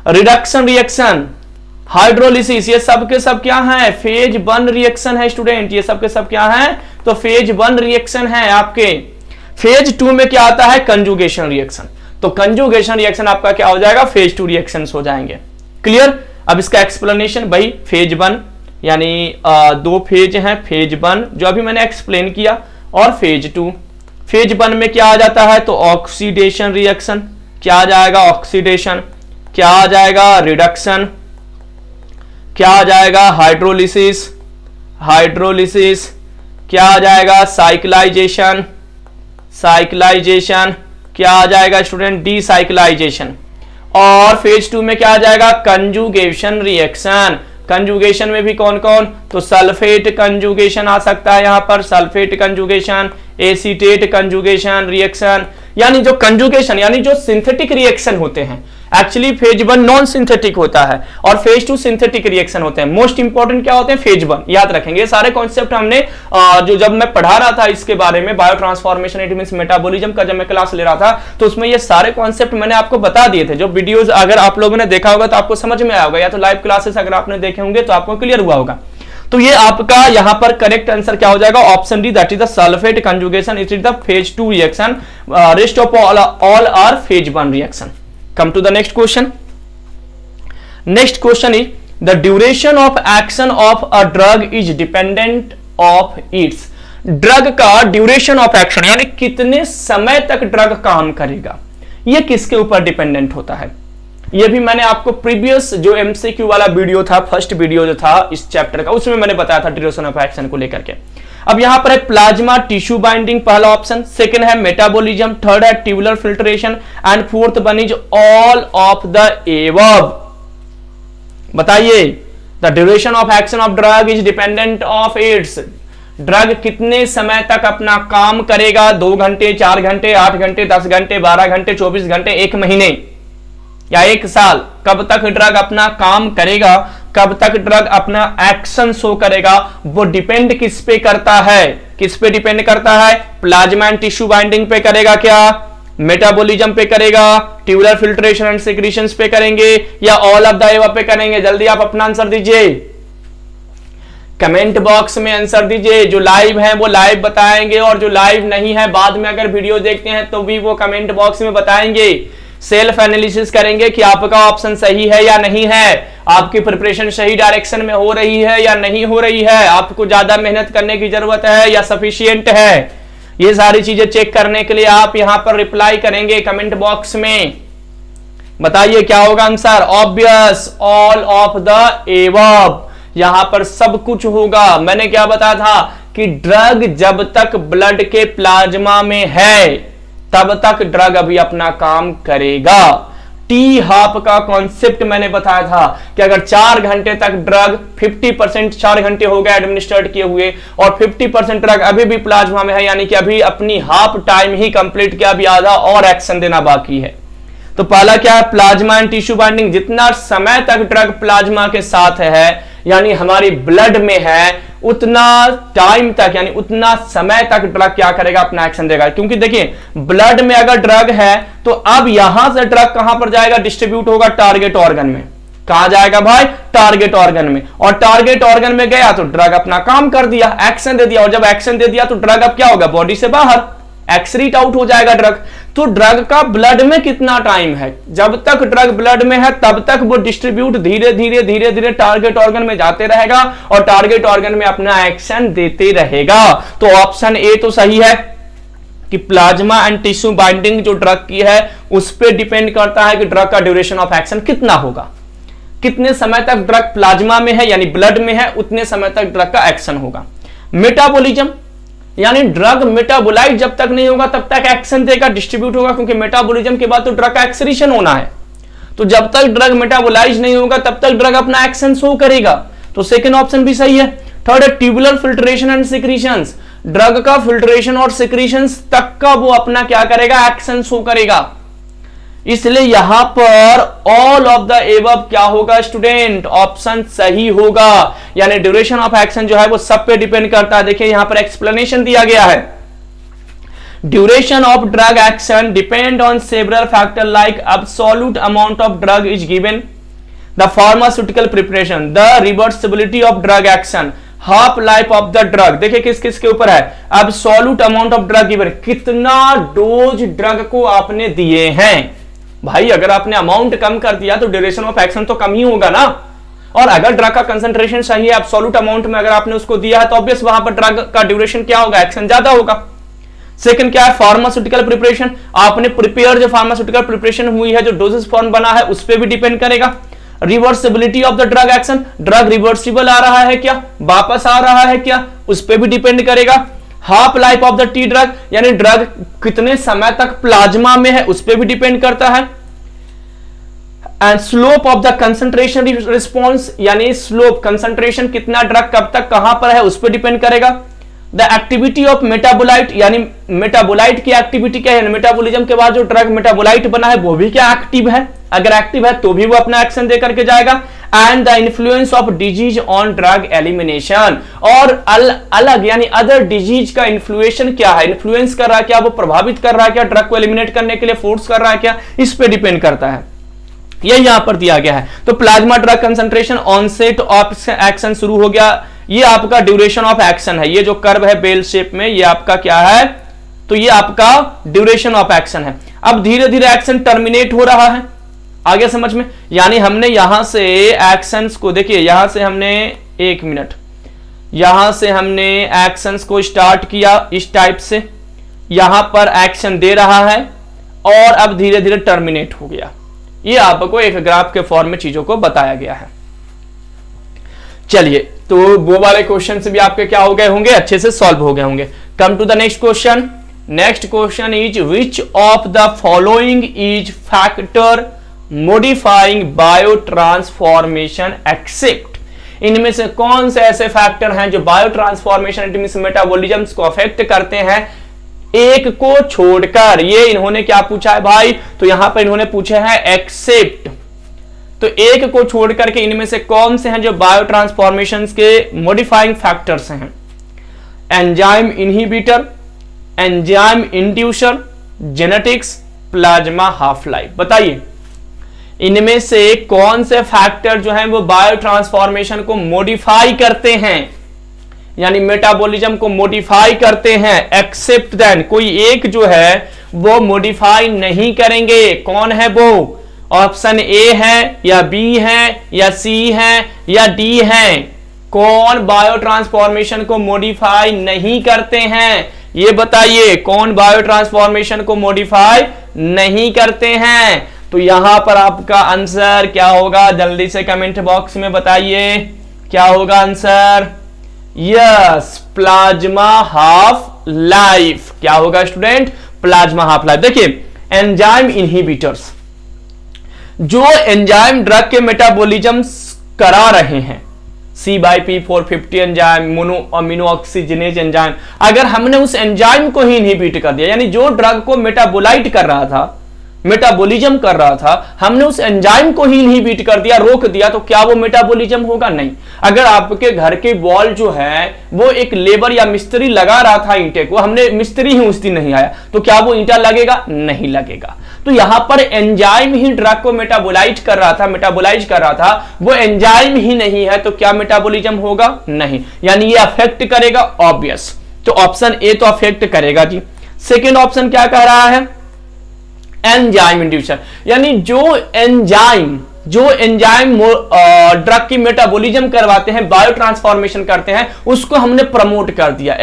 Reduction reaction, hydrolysis, ये सब के सब क्या है, फेज 1 रिएक्शन है स्टूडेंट, ये सब के सब क्या है, तो फेज 1 रिएक्शन है आपके। फेज 2 में क्या आता है, कंजुगेशन रिएक्शन, तो कंजुगेशन रिएक्शन आपका क्या हो जाएगा, फेज 2 रिएक्शंस हो जाएंगे। क्लियर। अब इसका एक्सप्लेनेशन, भाई फेज 1 यानी 2 फेज हैं, फेज 1 जो अभी मैंने एक्सप्लेन किया, और फेज 2। फेज 1 में क्या आ जाता है, तो ऑक्सीडेशन रिएक्शन, क्या आ जाएगा, ऑक्सीडेशन, क्या आ जाएगा, रिडक्शन, क्या आ जाएगा, हाइड्रोलिसिस, हाइड्रोलिसिस, क्या आ जाएगा, साइक्लाइजेशन, साइक्लाइजेशन, क्या आ जाएगा स्टूडेंट, डीसाइक्लाइजेशन। और फेज 2 में क्या आ जाएगा, कंजुगेशन रिएक्शन। कंजुगेशन में भी कौन कौन, तो सल्फेट कंजुगेशन आ सकता है यहां पर, sulphate conjugation, acetate conjugation reaction. यानी जो कंजुगेशन यानी जो सिंथेटिक रिएक्शन होते हैं, एक्चुअली फेज 1 नॉन सिंथेटिक होता है और फेज 2 सिंथेटिक रिएक्शन होते हैं। मोस्ट इंपॉर्टेंट क्या होते हैं, फेज 1 याद रखेंगे। सारे कॉन्सेप्ट हमने जो जब मैं पढ़ा रहा था इसके बारे में, bio transformation it means metabolism का जब मैं क्लास ले रहा था, तो उसमें ये सारे कॉन्सेप्ट मैंने आपको बता दिए थे। जो वीडियोस अगर आप लोगों ने देखा होगा तो आपको समझ में आया होगा, या तो लाइव क्लासेस अगर आपने देखे होंगे तो आपको क्लियर हुआ होगा। तो ये आपका यहां पर करेक्ट आंसर क्या हो जाएगा, option D, that is the sulphate conjugation, it is the phase 2 reaction, rest of all R phase 1 reaction. Come to the next question. Next question is the duration of action of a drug is dependent of its. Drug का ड्यूरेशन ऑफ एक्शन यानी कितने समय तक ड्रग काम करेगा, ये किसके ऊपर डिपेंडेंट होता है। ये भी मैंने आपको प्रीवियस जो एमसीक्यू वाला वीडियो था, फर्स्ट वीडियो जो था इस चैप्टर का, उसमें मैंने बताया था ड्यूरेशन ऑफ एक्शन को लेकर के। अब यहां पर है प्लाज्मा टिश्यू बाइंडिंग पहला ऑप्शन, सेकंड है मेटाबॉलिज्म, थर्ड है tubular filtration and fourth one is all of the above. बताइए, the duration of action of drug is dependent of its. Drug कितने समय तक अपना काम करेगा, 2 घंटे, 4 घंटे, 8 घंटे, 10 घंटे, 12 घंटे, 24 घंटे, 1 महीने या 1 साल, कब तक ड्रग अपना काम करेगा, कब तक ड्रग अपना एक्शन शो करेगा, वो डिपेंड किस पे करता है, किस पे डिपेंड करता है, प्लाज्मा एंड टिश्यू बाइंडिंग पे करेगा क्या, मेटाबॉलिज्म पे करेगा, ट्यूबुलर फिल्ट्रेशन एंड सेक्रीशंस पे करेंगे, या ऑल ऑफ द एबव पे करेंगे। जल्दी आप अपना आंसर दीजिए, कमेंट बॉक्स में आंसर दीजिए। जो लाइव है वो लाइव बताएंगे और जो लाइव नहीं है बाद में अगर वीडियो देखते हैं तो भी वो कमेंट बॉक्स में बताएंगे। सेल्फ एनालिसिस करेंगे कि आपका ऑप्शन सही है या नहीं है, आपकी प्रिपरेशन सही डायरेक्शन में हो रही है या नहीं हो रही है, आपको ज्यादा मेहनत करने की जरूरत है या सफिशिएंट है। ये सारी चीजें चेक करने के लिए आप यहां पर रिप्लाई करेंगे कमेंट बॉक्स में। बताइए क्या होगा answer, obvious all of the above, यहां पर सब कुछ होगा। मैंने क्या बताया था कि ड्रग जब तक ब्लड के प्लाज्मा में है तब तक ड्रग अभी अपना काम करेगा। टी हाफ का कॉन्सेप्ट मैंने बताया था कि अगर 4 घंटे तक ड्रग 50% 4 घंटे हो गए एडमिनिस्ट्रेट किए हुए और 50% ड्रग अभी भी प्लाज्मा में है, यानी कि अभी अपनी हाफ टाइम ही कंप्लीट किया, अभी आधा और एक्शन देना बाकी है। तो पहला क्या है, प्लाज्मा एंड टिश्यू बाइंडिंग। जितना समय तक ड्रग प्लाज्मा के साथ है यानी हमारी ब्लड में है, उतना टाइम तक यानी उतना समय तक ड्रग क्या करेगा, अपना एक्शन देगा। क्योंकि देखिए ब्लड में अगर ड्रग है तो अब यहां से ड्रग कहां पर जाएगा, डिस्ट्रीब्यूट होगा टारगेट ऑर्गन में। कहां जाएगा भाई, टारगेट ऑर्गन में। और टारगेट ऑर्गन में गया तो ड्रग अपना काम कर दिया, एक्शन दे दिया, और जब एक्शन दे दिया तो ड्रग अब क्या होगा, बॉडी से बाहर एक्सक्रीट आउट हो जाएगा ड्रग। तो ड्रग का ब्लड में कितना टाइम है, जब तक ड्रग ब्लड में है तब तक वो डिस्ट्रीब्यूट धीरे धीरे धीरे धीरे टारगेट ऑर्गन में जाते रहेगा और टारगेट ऑर्गन में अपना एक्शन देते रहेगा। तो ऑप्शन ए तो सही है कि प्लाज्मा एंड टिश्यू बाइंडिंग जो ड्रग की है उस पर डिपेंड करता है कि ड्रग का ड्यूरेशन ऑफ एक्शन कितना होगा, कितने समय तक ड्रग प्लाज्मा में है यानी ब्लड में है उतने समय तक ड्रग का एक्शन होगा। मेटाबॉलिज्म यानी ड्रग मेटाबोलाइट जब तक नहीं होगा तब तक एक्शन देगा, डिस्ट्रीब्यूट होगा, क्योंकि मेटाबॉलिज्म के बाद तो ड्रग का एक्सक्रीशन होना है। तो जब तक ड्रग मेटाबोलाइज नहीं होगा तब तक ड्रग अपना एक्शन शो करेगा। तो सेकंड ऑप्शन भी सही है। थर्ड है tubular filtration and secretions, drug का फिल्ट्रेशन और सिक्रीशंस तक का वो अपना क्या करेगा, एक्शन शो करेगा। इसलिए यहां पर ऑल ऑफ द एबव क्या होगा स्टूडेंट, ऑप्शन सही होगा। यानी ड्यूरेशन ऑफ एक्शन जो है वो सब पे डिपेंड करता है। देखिए यहां पर एक्सप्लेनेशन दिया गया है, duration of drug action depend on several factor like absolute amount of drug is given, the pharmaceutical preparation, the reversibility of drug action, half life of the drug. देखिए किस किस के ऊपर है, absolute amount of drug given, कितना डोज ड्रग को आपने दिए हैं। भाई अगर आपने अमाउंट कम कर दिया तो ड्यूरेशन ऑफ एक्शन तो कम ही होगा ना, और अगर ड्रग का कंसंट्रेशन सही है एब्सोल्यूट अमाउंट में अगर आपने उसको दिया है तो ऑब्वियस वहां पर ड्रग का ड्यूरेशन क्या होगा, एक्शन ज्यादा होगा। सेकंड क्या है, फार्मास्यूटिकल प्रिपरेशन, आपने प्रिपेयर जो फार्मास्यूटिकल प्रिपरेशन हुई है, जो डोजेस फॉर्म बना है उस पर भी डिपेंड करेगा। Reversibility of the drug action, drug reversible आ रहा है क्या, वापस आ रहा है क्या, उस पर भी डिपेंड करेगा। Half life of the T drug, यानी ड्रग कितने समय तक प्लाज्मा में है उस पर भी डिपेंड करता है। And slope of the concentration response, यानी स्लोप कंसंट्रेशन कितना ड्रग कब तक कहां पर है उस पर डिपेंड करेगा। द एक्टिविटी ऑफ मेटाबोलाइट, यानी मेटाबोलाइट की एक्टिविटी क्या है, मेटाबॉलिज्म के बाद जो ड्रग मेटाबोलाइट बना है वो भी क्या एक्टिव है, अगर एक्टिव है तो भी वो अपना एक्शन दे करके जाएगा। And the influence of disease on drug elimination, और अलग यानी अदर डिजीज का इन्फ्लुएशन क्या है, इन्फ्लुएंस कर रहा है क्या, वो प्रभावित कर रहा है क्या, ड्रग को एलिमिनेट करने के लिए फोर्स कर रहा है क्या, इस पे डिपेंड करता है। ये यहां पर दिया गया है। तो plasma drug concentration, onset of action शुरू हो गया, ये आपका ड्यूरेशन ऑफ एक्शन है। ये जो कर्व है बेल शेप में ये आपका क्या है, तो ये आपका ड्यूरेशन ऑफ एक्शन है। अब धीरे धीरे एक्शन टर्मिनेट हो रहा है, आगे समझ में, यानी हमने यहां से एक्शंस को, देखिए यहां से हमने, एक मिनट, यहां से हमने एक्शंस को स्टार्ट किया इस टाइप से, यहां पर एक्शन दे रहा है और अब धीरे धीरे टर्मिनेट हो गया। ये आपको एक ग्राफ के फॉर्म में चीजों को बताया गया है। चलिए, तो वो वाले क्वेश्चन भी आपके क्या हो गए होंगे, अच्छे से सॉल्व हो गए होंगे। Come to the next question. Next question is which of the following is factor modifying biotransformation except, इनमें से कौन से ऐसे फैक्टर हैं जो बायो ट्रांसफॉर्मेशन मेटाबॉलिज्म को अफेक्ट करते हैं, एक को छोड़कर। ये इन्होंने क्या पूछा है भाई, तो यहां पर इन्होंने पूछा है एक्सेप्ट, तो एक को छोड़ करके इनमें से कौन से हैं जो बायो ट्रांसफॉर्मेशन के मॉडिफाइंग फैक्टर्स हैं। Enzyme inhibitor, enzyme inducer, genetics, plasma half life. बताइए इनमें से कौन से फैक्टर जो हैं वो बायो ट्रांसफॉर्मेशन को मॉडिफाई करते हैं, यानी मेटाबॉलिज्म को मॉडिफाई करते हैं। एक्सेप्ट देन, कोई एक जो है वो मॉडिफाई नहीं करेंगे, कौन है वो, ऑप्शन ए है या बी है या सी है या डी है, कौन बायो ट्रांसफॉर्मेशन को मॉडिफाई नहीं करते हैं, ये बताइए कौन बायो ट्रांसफॉर्मेशन को मॉडिफाई नहीं करते हैं। तो यहां पर आपका आंसर क्या होगा, जल्दी से कमेंट बॉक्स में बताइए क्या होगा answer. Yes, plasma half life. क्या होगा स्टूडेंट, प्लाज्मा हाफ लाइफ। देखिए एंजाइम इनहिबिटर्स, जो एंजाइम ड्रग के मेटाबॉलिज्म करा रहे हैं, C/P450 enzyme, mono amino oxygenase enzyme, अगर हमने उस एंजाइम को ही इनहिबिट कर दिया, यानी जो ड्रग को मेटाबोलाइट कर रहा था, मेटाबॉलिज्म कर रहा था, हमने उस एंजाइम को ही इनहिबिट कर दिया, रोक दिया, तो क्या वो मेटाबॉलिज्म होगा, नहीं। अगर आपके घर के वॉल जो है वो एक लेबर या मिस्त्री लगा रहा था ईंटे को, हमने मिस्त्री ही उस दिन नहीं आया, तो क्या वो ईंटा लगेगा, नहीं लगेगा। तो यहां पर एंजाइम ही ड्रग को मेटाबोलाइट कर रहा था, मेटाबोलाइज कर रहा था, वो एंजाइम ही नहीं है, तो क्या मेटाबॉलिज्म होगा, नहीं। यानी ये अफेक्ट करेगा, ऑब्वियस, तो ऑप्शन ए तो अफेक्ट करेगा जी। सेकेंड ऑप्शन क्या कह रहा है, एंजाइम इंड्यूसर, यानी जो एंजाइम ड्रग की मेटाबॉलिज्म करवाते हैं, बायो ट्रांसफॉर्मेशन करते हैं, उसको हमने प्रमोट कर दिया,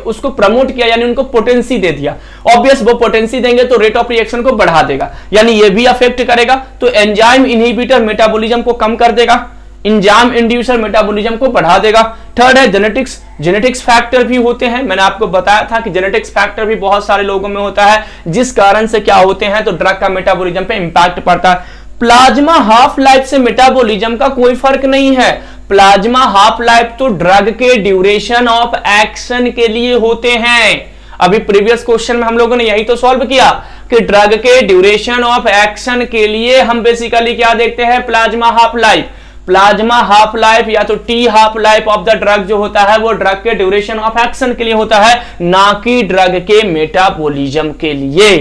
उसको प्रमोट किया, यानी उनको पोटेंसी दे दिया। ऑब्वियस वो पोटेंसी देंगे तो रेट ऑफ रिएक्शन को बढ़ा देगा, यानी ये भी अफेक्ट करेगा। तो एंजाइम इनहिबिटर मेटाबॉलिज्म को कम कर देगा, एंजाइम इंड्यूसर मेटाबॉलिज्म को बढ़ा देगा। थर्ड है जेनेटिक्स, जेनेटिक्स फैक्टर भी होते हैं, मैंने आपको बताया था कि जेनेटिक्स फैक्टर भी बहुत सारे लोगों में होता है, जिस कारण से क्या होते हैं, तो ड्रग का मेटाबॉलिज्म पे इंपैक्ट पड़ता है। प्लाज्मा हाफ लाइफ से मेटाबॉलिज्म का कोई फर्क नहीं है। प्लाज्मा हाफ लाइफ तो ड्रग के ड्यूरेशन ऑफ एक्शन के लिए होते हैं। अभी प्रीवियस क्वेश्चन में हम लोगों ने यही तो सॉल्व किया कि ड्रग के ड्यूरेशन ऑफ एक्शन के लिए हम बेसिकली क्या देखते हैं, plasma half life. Plasma half life या तो T half life of the drug जो होता है वो ड्रग के ड्यूरेशन ऑफ एक्शन के लिए होता है, ना कि ड्रग के मेटाबॉलिज्म के लिए।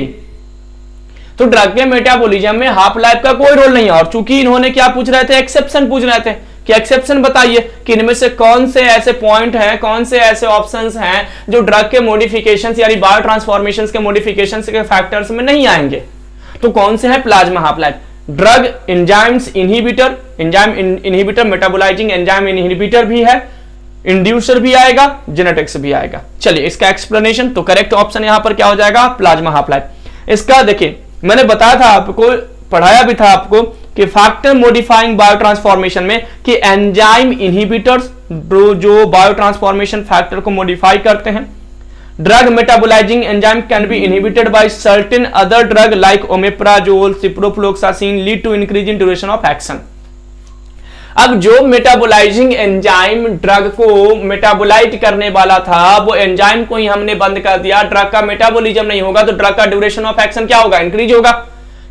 तो ड्रग के मेटाबॉलिज्म में हाफ लाइफ का कोई रोल नहीं है। और चूंकि इन्होंने क्या पूछ रहे थे, एक्सेप्शन पूछ रहे थे कि एक्सेप्शन बताइए कि इनमें से कौन से ऐसे पॉइंट हैं, कौन से ऐसे ऑप्शंस हैं जो ड्रग के मॉडिफिकेशंस यानी बायो ट्रांसफॉर्मेशंस के मॉडिफिकेशंस के फैक्टर्स में नहीं आएंगे। तो कौन से है, plasma half life, drug enzymes inhibitor, enzyme inhibitor, metabolising enzyme inhibitor भी है, इंड्यूसर भी आएगा, जेनेटिक्स भी आएगा। चलिए इसका एक्सप्लेनेशन, तो करेक्ट ऑप्शन यहां पर क्या हो जाएगा, प्लाज्मा हाफ लाइफ। इसका देखिए मैंने बताया था आपको, पढ़ाया भी था आपको कि फैक्टर मॉडिफाइंग बायो ट्रांसफॉर्मेशन में कि एंजाइम इनहिबिटर्स जो बायो ट्रांसफॉर्मेशन फैक्टर को मॉडिफाई करते हैं, drug metabolising enzyme can be inhibited by certain other drug like omeprazole, ciprofloxacin lead to increase in duration of action. अब जो मेटाबोलाइजिंग एंजाइम ड्रग को मेटाबोलाइट करने वाला था, वो एंजाइम को ही हमने बंद कर दिया, ड्रग का मेटाबॉलिज्म नहीं होगा तो ड्रग का ड्यूरेशन ऑफ एक्शन क्या होगा, इंक्रीज होगा।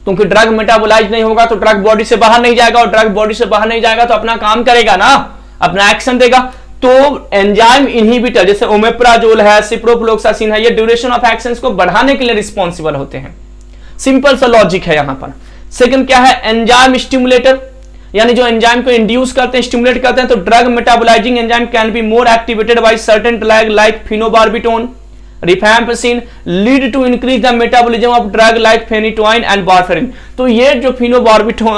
क्योंकि ड्रग मेटाबोलाइज नहीं होगा तो ड्रग बॉडी से बाहर नहीं जाएगा, और ड्रग बॉडी से बाहर नहीं जाएगा तो अपना काम करेगा ना, अपना एक्शन देगा। तो एंजाइम इनहिबिटर जैसे ओमेप्राजोल है, सिप्रोफ्लोक्सासिन है, ये ड्यूरेशन ऑफ एक्शंस को बढ़ाने के लिए रिस्पॉन्सिबल होते हैं। सिंपल सा लॉजिक है यहां पर। सेकंड क्या है, एंजाइम स्टिमुलेटर, यानी जो एंजाइम को इंड्यूस करते हैं, स्टिमुलेट करते हैं। तो drug metabolising enzyme can be more activated by certain drug like phenobarbitone, rifampicin lead to increase the metabolism of drug like phenytoin and warfarin. तो ये जो फिनोबार्बिटोन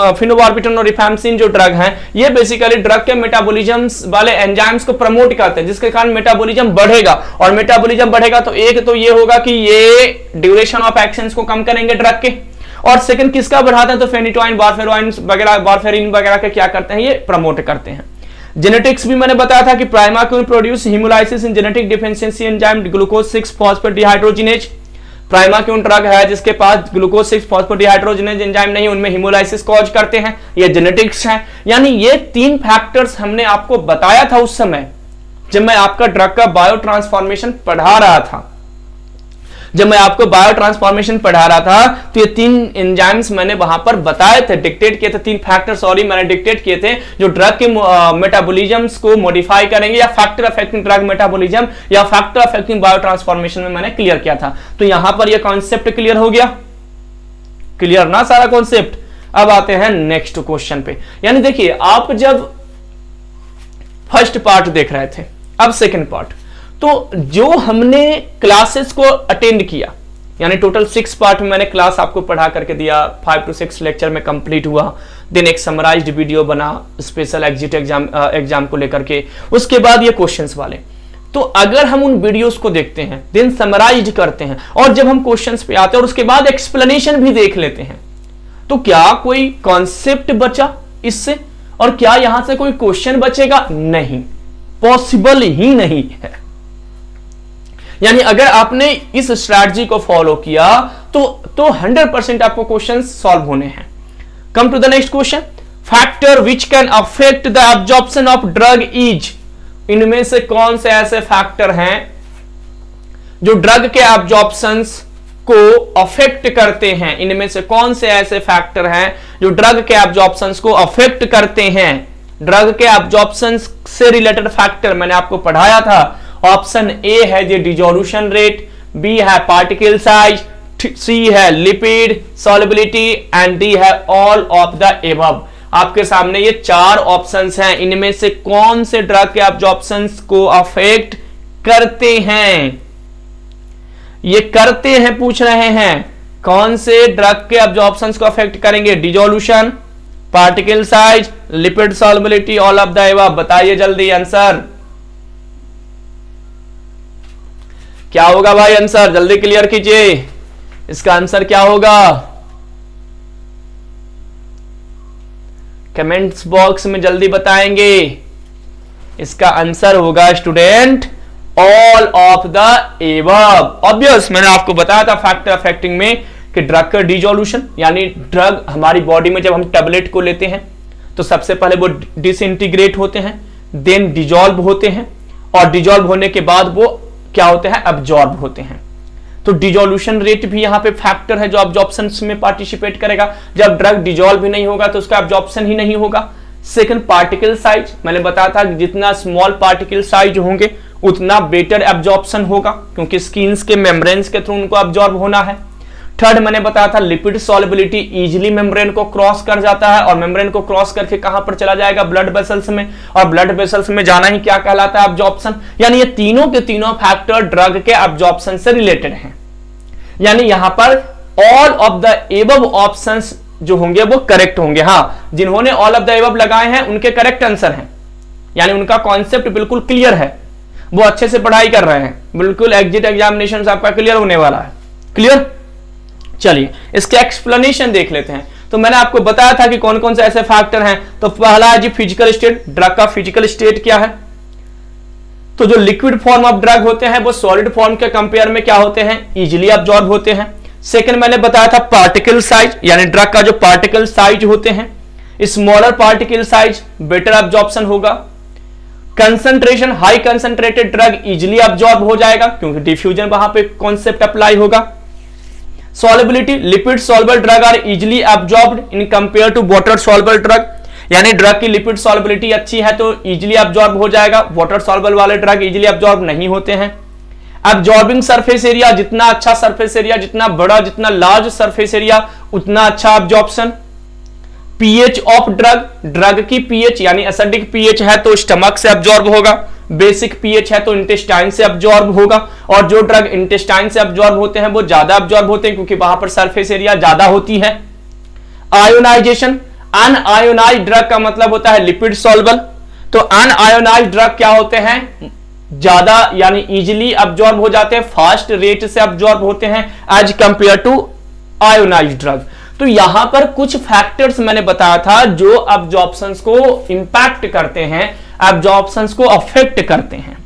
और रिफैम्पिसिन जो ड्रग हैं, ये बेसिकली ड्रग के मेटाबॉलिज्म वाले एंजाइम्स को प्रमोट करते हैं, जिसके कारण मेटाबॉलिज्म बढ़ेगा। और मेटाबॉलिज्म बढ़ेगा तो एक तो ये होगा कि ये ड्यूरेशन ऑफ एक्शंस को कम करेंगे ड्रग के, और सेकंड किसका बढ़ाते हैं, तो फेनिटोइन, वारफेरिन वगैरह के क्या करते हैं, ये प्रमोट करते हैं। जेनेटिक्स भी मैंने बताया था कि primaquine can produce haemolysis in genetic deficiency enzyme glucose 6 phosphate dehydrogenase. Primaquine क्यों ड्रग है जिसके पास ग्लूकोज 6 फॉस्फेटडिहाइड्रोजिनेज एंजाइम नहीं, उनमें हेमोलाइसिस कॉज करते हैं, ये जेनेटिक्स है। यानी ये 3 फैक्टर्स हमने आपको बताया था उस समय जब मैं आपका ड्रग का बायो ट्रांसफॉर्मेशन पढ़ा रहा था। जब मैं आपको बायो ट्रांसफॉर्मेशन पढ़ा रहा था तो ये 3 एंजाइम्स मैंने वहां पर बताए थे, डिक्टेट किए थे, 3 फैक्टर सॉरी मैंने डिक्टेट किए थे जो ड्रग के मेटाबॉलिज्म्स को मॉडिफाई करेंगे, या फैक्टर अफेक्टिंग ड्रग मेटाबॉलिज्म या फैक्टर अफेक्टिंग बायो ट्रांसफॉर्मेशन में मैंने क्लियर किया था। तो यहां पर ये कॉन्सेप्ट क्लियर हो गया, क्लियर ना सारा कॉन्सेप्ट। अब आते हैं नेक्स्ट क्वेश्चन पे। यानी देखिए आप जब फर्स्ट पार्ट देख रहे थे, अब सेकेंड पार्ट, तो जो हमने क्लासेस को अटेंड किया, यानी टोटल 6 पार्ट में मैंने क्लास आपको पढ़ा करके दिया, 5 to 6 लेक्चर में कंप्लीट हुआ, देन एक समराइज्ड वीडियो बना स्पेशल एग्जिट एग्जाम को लेकर के, उसके बाद ये क्वेश्चंस वाले। तो अगर हम उन वीडियोस को देखते हैं, देन समराइज करते हैं, और जब हम क्वेश्चंस पे आते हैं और उसके बाद एक्सप्लेनेशन भी देख लेते हैं, तो क्या कोई कॉन्सेप्ट बचा इससे, और क्या यहां से कोई क्वेश्चन बचेगा? नहीं, पॉसिबल ही नहीं है। यानी अगर आपने इस स्ट्रैटेजी को फॉलो किया तो 100% आपको क्वेश्चन सॉल्व होने हैं। Come to the next question, factor which can affect the absorption of drug is, इनमें से कौन से ऐसे फैक्टर हैं जो ड्रग के एब्जॉर्प्शंस को अफेक्ट करते हैं? इनमें से कौन से ऐसे फैक्टर हैं जो ड्रग के एब्जॉर्प्शंस को अफेक्ट करते हैं? ड्रग के एब्जॉर्प्शन से रिलेटेड फैक्टर मैंने आपको पढ़ाया था। ऑप्शन ए है जो डिसोल्यूशन रेट, बी है पार्टिकल साइज, सी है लिपिड सॉल्युबिलिटी, एंड डी है ऑल ऑफ द एबव। आपके सामने ये 4 ऑप्शंस हैं, इनमें से कौन से ड्रग के एब्जॉर्प्शंस को अफेक्ट करते हैं? ये करते हैं पूछ रहे हैं, कौन से ड्रग के एब्जॉर्प्शंस को अफेक्ट करेंगे? Dissolution, particle size, lipid solubility, all of the above. बताइए जल्दी आंसर क्या होगा भाई? आंसर जल्दी क्लियर कीजिए, इसका आंसर क्या होगा? कमेंट्स बॉक्स में जल्दी बताएंगे। इसका आंसर होगा student all of the above. Obvious, मैंने आपको बताया था फैक्टर अफेक्टिंग में कि ड्रग का डिसोल्यूशन, यानी ड्रग हमारी बॉडी में जब हम टेबलेट को लेते हैं तो सबसे पहले वो डिसइंटीग्रेट होते हैं, देन डिजॉल्व होते हैं, और डिजॉल्व होने के बाद वो क्या होते हैं? अब्जॉर्ब होते हैं। तो डिसोल्यूशन रेट भी यहां पे फैक्टर है जो अब्जॉर्प्शन में पार्टिसिपेट करेगा। जब ड्रग डिजॉल्व भी नहीं होगा तो उसका अब्जॉर्प्शन ही नहीं होगा। सेकंड, पार्टिकल साइज, मैंने बताया था जितना स्मॉल पार्टिकल साइज होंगे उतना बेटर एब्जॉर्प्शन होगा, क्योंकि स्किन के मेम्ब्रेन्स के थ्रू उनको अब्जॉर्ब होना है। थर्ड मैंने बताया था लिपिड सॉल्युबिलिटी, इजीली मेम्ब्रेन को क्रॉस कर जाता है और मेम्ब्रेन को क्रॉस करके कहां पर चला जाएगा, ब्लड वेसल्स में, और ब्लड वेसल्स में जाना ही क्या कहलाता है, अब्जॉर्प्शन। यानी ये तीनों के तीनों फैक्टर ड्रग के अब्जॉर्प्शन से रिलेटेड हैं। यानी यहां पर all of the above options जो होंगे वो करेक्ट होंगे। हाँ, जिन्होंने ऑल ऑफ द एबव लगाए हैं उनके करेक्ट आंसर हैं, यानी उनका कॉन्सेप्ट बिल्कुल क्लियर है, वो अच्छे से पढ़ाई कर रहे हैं, बिल्कुल एग्जिट एग्जामिनेशन आपका क्लियर होने वाला है। क्लियर? चलिए इसके एक्सप्लेनेशन देख लेते हैं। तो मैंने आपको बताया था कि कौन कौन से ऐसे फैक्टर हैं। तो पहला है जी फिजिकल स्टेट, ड्रग का फिजिकल स्टेट क्या है। तो जो लिक्विड फॉर्म ऑफ ड्रग होते हैं वो सॉलिड फॉर्म के कंपेयर में क्या होते हैं, इजीली अब्जॉर्ब होते हैं। सेकंड मैंने बताया था पार्टिकल साइज, यानी ड्रग का जो पार्टिकल साइज होते हैं, smaller particle size better absorption होगा। Concentration, high concentrated drug easily absorb हो जाएगा क्योंकि डिफ्यूजन वहां पे कॉन्सेप्ट अप्लाई होगा। Solubility, lipid soluble drug are easily absorbed in compare to water soluble drug, यानी ड्रग की लिपिड सॉल्युबिलिटी अच्छी है तो इजीली अब्जॉर्ब हो जाएगा। वाटर सॉल्युबल वाले ड्रग इजीली अब्जॉर्ब नहीं होते हैं। अब्जॉर्बिंग सरफेस एरिया, जितना अच्छा सरफेस एरिया, जितना बड़ा, जितना लार्ज सरफेस एरिया उतना अच्छा absorption. PH of drug, drug की पीएच यानी एसिडिक पीएच है तो स्टमक से अब्जॉर्ब होगा, बेसिक पीएच है तो इंटेस्टाइन से अब्जॉर्ब होगा, और जो ड्रग इंटेस्टाइन से अब्जॉर्ब होते हैं वो ज्यादा अब्जॉर्ब होते हैं क्योंकि वहां पर सरफेस एरिया ज्यादा होती है। आयोनाइजेशन, अनआयोनाइज्ड ड्रग का मतलब होता है लिपिड सॉल्युबल, तो अनआयोनाइज्ड ड्रग क्या होते हैं, ज्यादा यानी इजीली अब्जॉर्ब हो जाते हैं, फास्ट रेट से अब्जॉर्ब होते हैं as compare to ionised drug. तो यहां पर कुछ फैक्टर्स मैंने बताया था जो अब्जॉर्प्शंस को इंपैक्ट करते हैं, अब्जॉर्प्शंस को अफेक्ट करते हैं,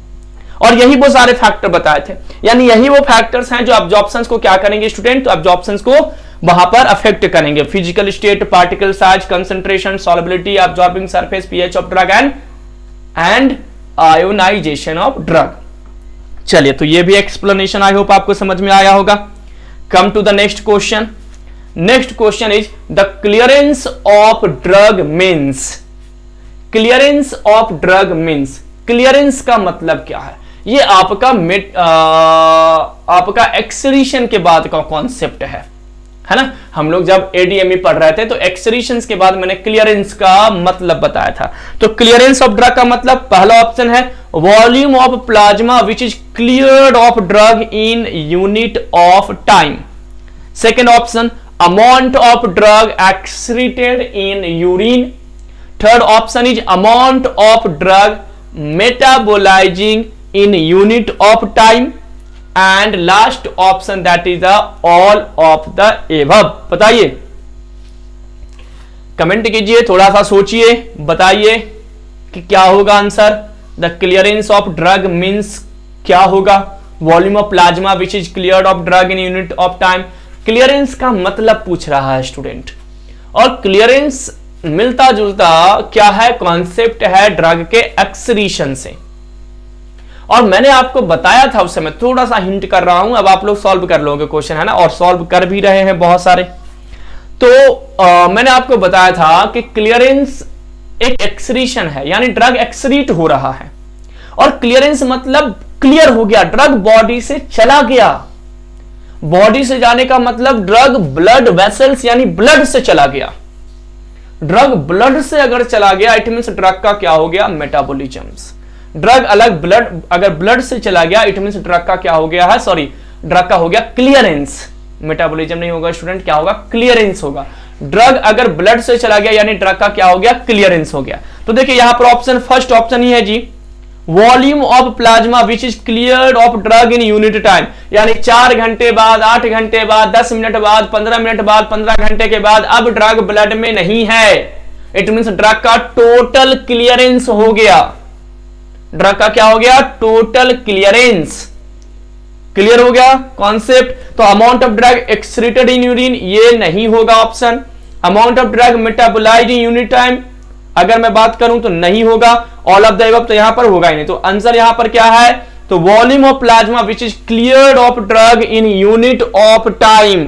और यही वो सारे फैक्टर बताए थे। यानी यही वो फैक्टर्स हैं जो अब्जॉर्प्शंस को क्या करेंगे स्टूडेंट, तो अब्जॉर्प्शंस को वहां पर अफेक्ट करेंगे। Physical state, particle size, concentration, solubility, absorbing surface, pH of drug and ionization of drug. चलिए तो ये भी एक्सप्लेनेशन आई होप आपको समझ में आया होगा। Come to the next question. Next question is the clearance of drug means. Clearance of drug means, clearance का मतलब क्या है, ये आपका एक्सक्रीशन के बाद का कॉन्सेप्ट है ना। हम लोग जब एडीएमई पढ़ रहे थे तो एक्सक्रीशन के बाद मैंने क्लियरेंस का मतलब बताया था। तो क्लियरेंस ऑफ ड्रग का मतलब पहला ऑप्शन है volume of plasma which is cleared of drug in unit of time. Second option amount of drug excreted in urine. Third option is amount of drug metabolizing in unit of time. And last option that is the all of the above. बताइए, कमेंट कीजिए, थोड़ा सा सोचिए, बताइए कि क्या होगा answer. The clearance of drug means क्या होगा, volume of plasma which is cleared of drug in unit of time. Clearance का मतलब पूछ रहा है स्टूडेंट, और क्लियरेंस मिलता जुलता क्या है, कॉन्सेप्ट है ड्रग के एक्सक्रीशन से। और मैंने आपको बताया था उस समय, थोड़ा सा हिंट कर रहा हूं, अब आप लोग सॉल्व कर लोगे क्वेश्चन, है ना, और सॉल्व कर भी रहे हैं बहुत सारे। तो मैंने आपको बताया था कि क्लियरेंस एक एक्सक्रीशन है, यानी ड्रग एक्सक्रीट हो रहा है, और क्लियरेंस मतलब क्लियर हो गया, ड्रग बॉडी से चला गया। बॉडी से जाने का मतलब ड्रग ब्लड वेसल्स यानी ब्लड से चला गया। ड्रग ब्लड से अगर चला गया इट मींस ड्रग का क्या हो गया, मेटाबॉलिज्म्स। ड्रग अलग, ब्लड अगर ब्लड से चला गया इट मींस ड्रग का क्या हो गया है, सॉरी ड्रग का हो गया क्लियरेंस। मेटाबॉलिज्म नहीं होगा स्टूडेंट, क्या होगा, क्लियरेंस होगा। ड्रग अगर ब्लड से चला गया यानी ड्रग का क्या हो गया, क्लियरेंस हो गया। तो देखिए यहां पर ऑप्शन, फर्स्ट ऑप्शन ही है जी, volume of plasma which is cleared of drug in unit time, यानी 4 घंटे बाद, 8 घंटे बाद, 10 मिनट बाद, 15 मिनट बाद, 15 घंटे के बाद अब ड्रग ब्लड में नहीं है, इट मींस ड्रग का टोटल क्लियरेंस हो गया। ड्रग का क्या हो गया, टोटल क्लियरेंस। क्लियर हो गया कॉन्सेप्ट। तो amount of drug excreted in urine, ये नहीं होगा option. Amount of drug metabolised in unit time, अगर मैं बात करूं तो नहीं होगा। ऑल ऑफ द अबव तो यहां पर होगा ही नहीं। तो आंसर यहां पर क्या है, तो volume of plasma which is cleared of drug in unit of time.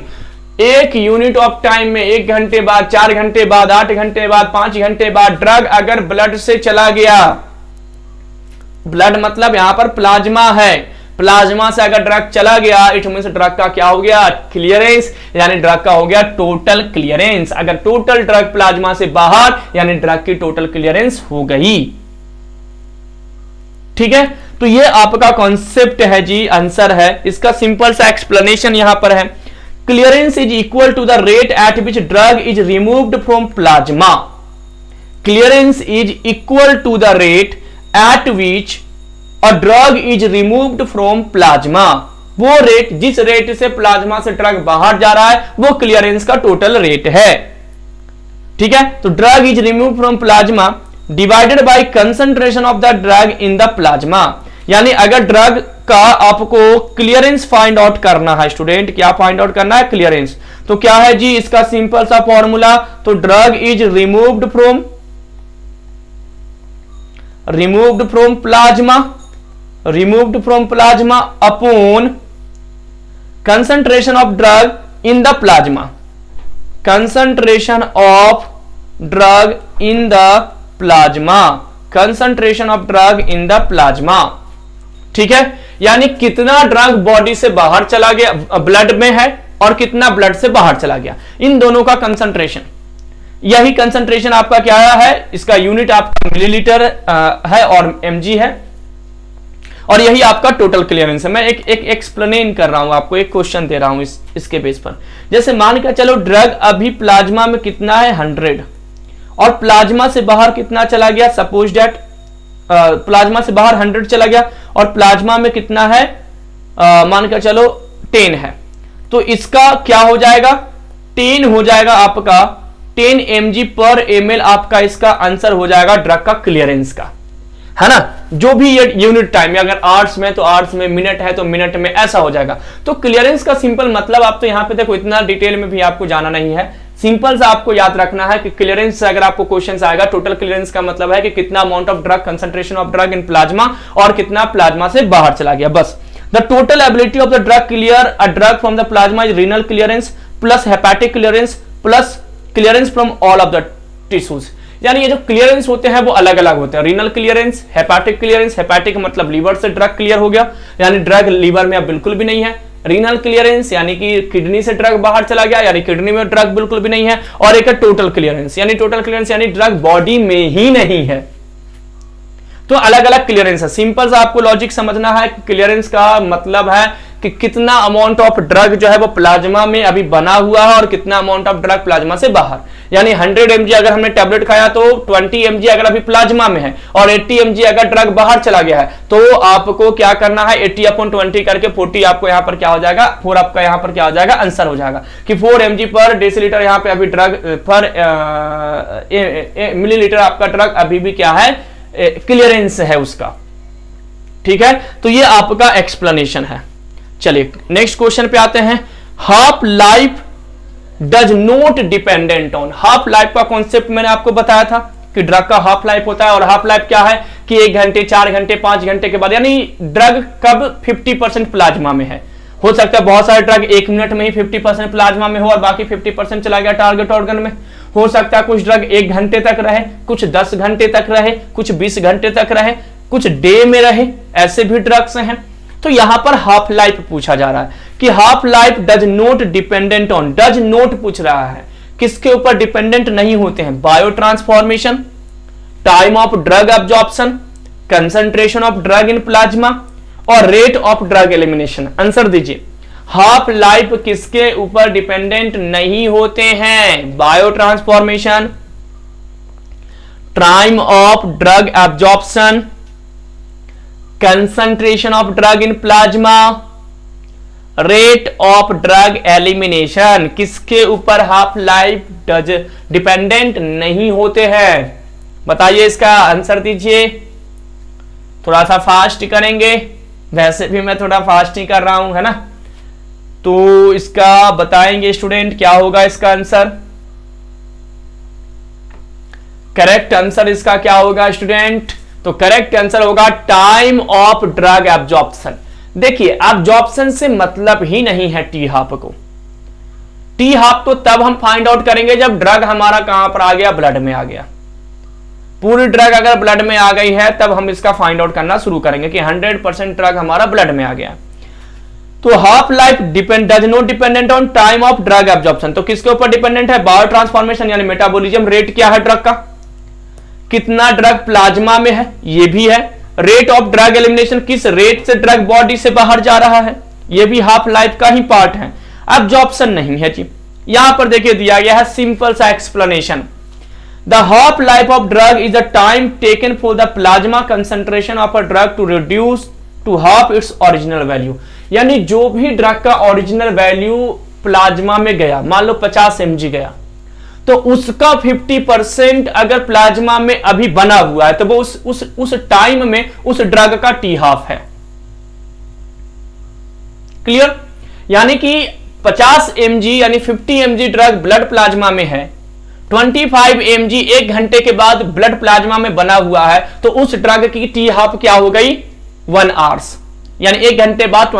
एक यूनिट ऑफ टाइम में 1 घंटे बाद, 4 घंटे बाद, 8 घंटे बाद, 5 घंटे बाद ड्रग अगर ब्लड से चला गया, ब्लड मतलब यहां पर प्लाज्मा है, प्लाज्मा से अगर ड्रग चला गया इट मींस ड्रग का क्या हो गया, क्लियरेंस, यानी ड्रग का हो गया टोटल क्लियरेंस। अगर टोटल ड्रग प्लाज्मा से बाहर यानी ड्रग की टोटल क्लियरेंस हो गई। ठीक है, तो ये आपका कॉन्सेप्ट है जी, आंसर है इसका। सिंपल सा एक्सप्लेनेशन यहां पर है, clearance is equal to the rate at which drug is removed from plasma. Clearance is equal to the rate at which a drug is removed from plasma. वो रेट, जिस रेट से प्लाज्मा से ड्रग बाहर जा रहा है वो क्लियरेंस का टोटल रेट है। ठीक है, तो drug is removed from plasma divided by concentration of the drug in the plasma. यानी अगर ड्रग का आपको क्लियरेंस फाइंड आउट करना है स्टूडेंट, क्या फाइंड आउट करना है, क्लियरेंस। तो क्या है जी इसका सिंपल सा फॉर्मूला, तो drug is removed from plasma upon concentration of drug in the plasma, concentration of drug in the plasma, concentration of drug in the plasma. ठीक है, यानी कितना ड्रग बॉडी से बाहर चला गया, ब्लड में है, और कितना ब्लड से बाहर चला गया, इन दोनों का कंसंट्रेशन। यही कंसंट्रेशन आपका क्या है, इसका यूनिट आपका मिलीलीटर है और एमजी है, और यही आपका टोटल क्लियरेंस है। मैं एक एक्सप्लेन कर रहा हूं आपको, एक क्वेश्चन दे रहा हूं इसके बेस पर। जैसे मान के चलो ड्रग अभी प्लाज्मा में कितना है 100 और प्लाज्मा से बाहर कितना चला गया, सपोज दैट प्लाज्मा से बाहर 100 चला गया और प्लाज्मा में कितना है मान के चलो 10 है, तो इसका क्या हो जाएगा, 10 हो जाएगा आपका 10 mg पर ml आपका इसका आंसर हो जाएगा ड्रग का क्लियरेंस का, है ना। जो भी ये यूनिट टाइम, अगर आवर्स में तो आवर्स में, मिनट है तो मिनट में, ऐसा हो जाएगा। तो क्लियरेंस का सिंपल मतलब आप तो यहां पे देखो, इतना डिटेल में भी आपको जाना नहीं है, सिंपल सा आपको याद रखना है कि क्लियरेंस से अगर आपको क्वेश्चन आएगा, टोटल क्लियरेंस का मतलब है कि कितना amount of drug, concentration of drug in plasma, और कितना प्लाज्मा से बाहर चला गया, बस। The total ability of the drug clear a drug from the plasma is renal clearance plus hepatic clearance plus clearance from all of the tissues. यानी ये जो क्लियरेंस होते हैं वो अलग अलग होते हैं, renal clearance, hepatic clearance. Hepatic मतलब लीवर से ड्रग क्लियर हो गया, यानी ड्रग लीवर में अब बिल्कुल भी नहीं है। रीनल क्लियरेंस यानी कि किडनी से ड्रग बाहर चला गया, यानी किडनी में ड्रग बिल्कुल भी नहीं है। और एक है टोटल क्लियरेंस, यानी टोटल क्लियरेंस यानी ड्रग बॉडी में ही नहीं है। तो अलग अलग क्लियरेंस है। सिंपल सा आपको लॉजिक समझना है, क्लियरेंस का मतलब है कि कितना अमाउंट ऑफ ड्रग जो है वो प्लाज्मा में अभी बना हुआ है और कितना अमाउंट ऑफ ड्रग प्लाज्मा से बाहर। यानी 100 mg अगर हमने टैबलेट खाया तो 20 mg अगर अभी प्लाज्मा में है और 80 mg अगर ड्रग बाहर चला गया है, तो आपको क्या करना है, 80/20 करके 40 आपको यहां पर क्या हो जाएगा, 4 आपका यहां पर क्या हो जाएगा, आंसर हो जाएगा कि 4 mg पर डेसीलीटर यहां पे अभी ड्रग पर मिलीलीटर आपका ड्रग अभी भी क्या है, क्लियरेंस है उसका। ठीक है, तो ये आपका एक्सप्लेनेशन है। चलिए नेक्स्ट क्वेश्चन पे आते हैं। Half life does not dependent on. Half life का कॉन्सेप्ट मैंने आपको बताया था कि ड्रग का हाफ लाइफ होता है, और हाफ लाइफ क्या है कि 1 घंटे, 4 घंटे, 5 घंटे के बाद, यानी ड्रग कब 50% प्लाज्मा में है। हो सकता है बहुत सारे ड्रग 1 मिनट में ही 50% प्लाज्मा में हो और बाकी 50% चला गया टारगेट ऑर्गन में। हो सकता है कुछ ड्रग 1 घंटे तक रहे, कुछ 10 घंटे तक रहे, कुछ 20 घंटे तक रहे, कुछ डे में रहे, ऐसे भी ड्रग्स हैं। तो यहां पर हाफ लाइफ पूछा जा रहा है कि half life does not dependent on, does not पूछ रहा है, किसके ऊपर डिपेंडेंट नहीं होते हैं, biotransformation, time of drug absorption, concentration of drug in plasma और rate of drug elimination. Answer दीजिए, हाफ लाइफ किसके ऊपर डिपेंडेंट नहीं होते हैं, biotransformation, time of drug absorption, concentration of drug in plasma, rate of drug elimination. किसके ऊपर हाफ लाइफ डज डिपेंडेंट नहीं होते हैं, बताइए इसका आंसर दीजिए। थोड़ा सा फास्ट करेंगे, वैसे भी मैं थोड़ा फास्ट ही कर रहा हूं, है ना। तो इसका बताएंगे स्टूडेंट क्या होगा इसका आंसर। करेक्ट आंसर इसका क्या होगा स्टूडेंट, तो करेक्ट आंसर होगा टाइम ऑफ ड्रग एब्जॉर्प्शन। देखिए एब्जॉर्प्शन से मतलब ही नहीं है टी हाफ को। टी हाफ तो तब हम फाइंड आउट करेंगे जब ड्रग हमारा कहां पर आ गया, ब्लड में आ गया। पूरी ड्रग अगर ब्लड में आ गई है तब हम इसका फाइंड आउट करना शुरू करेंगे कि 100% ड्रग हमारा ब्लड में आ गया। तो half life does not dependent on time of drug absorption. तो किसके ऊपर डिपेंडेंट है? बायो ट्रांसफॉर्मेशन यानी मेटाबॉलिज्म रेट क्या है ड्रग का, कितना ड्रग प्लाज्मा में है, ये भी है। रेट ऑफ ड्रग एलिमिनेशन, किस रेट से ड्रग बॉडी से बाहर जा रहा है, ये भी हाफ लाइफ का ही पार्ट है। एब्जॉर्प्शन नहीं है जी। यहां पर देखिए दिया गया है सिंपल सा explanation, the half life of drug is the time taken for the plasma concentration of a drug to reduce to half its original value. यानी जो भी ड्रग का ओरिजिनल वैल्यू प्लाज्मा में गया, मान लो 50 mg गया, तो उसका 50% अगर प्लाज्मा में अभी बना हुआ है तो वो उस टाइम में उस ड्रग का टी हाफ है। क्लियर? यानी कि 50 mg यानी 50 mg ड्रग ब्लड प्लाज्मा में है, 25 mg 1 घंटे के बाद ब्लड प्लाज्मा में बना हुआ है, तो उस ड्रग की टी हाफ क्या हो गई? 1 आवर्स, यानी 1 घंटे बाद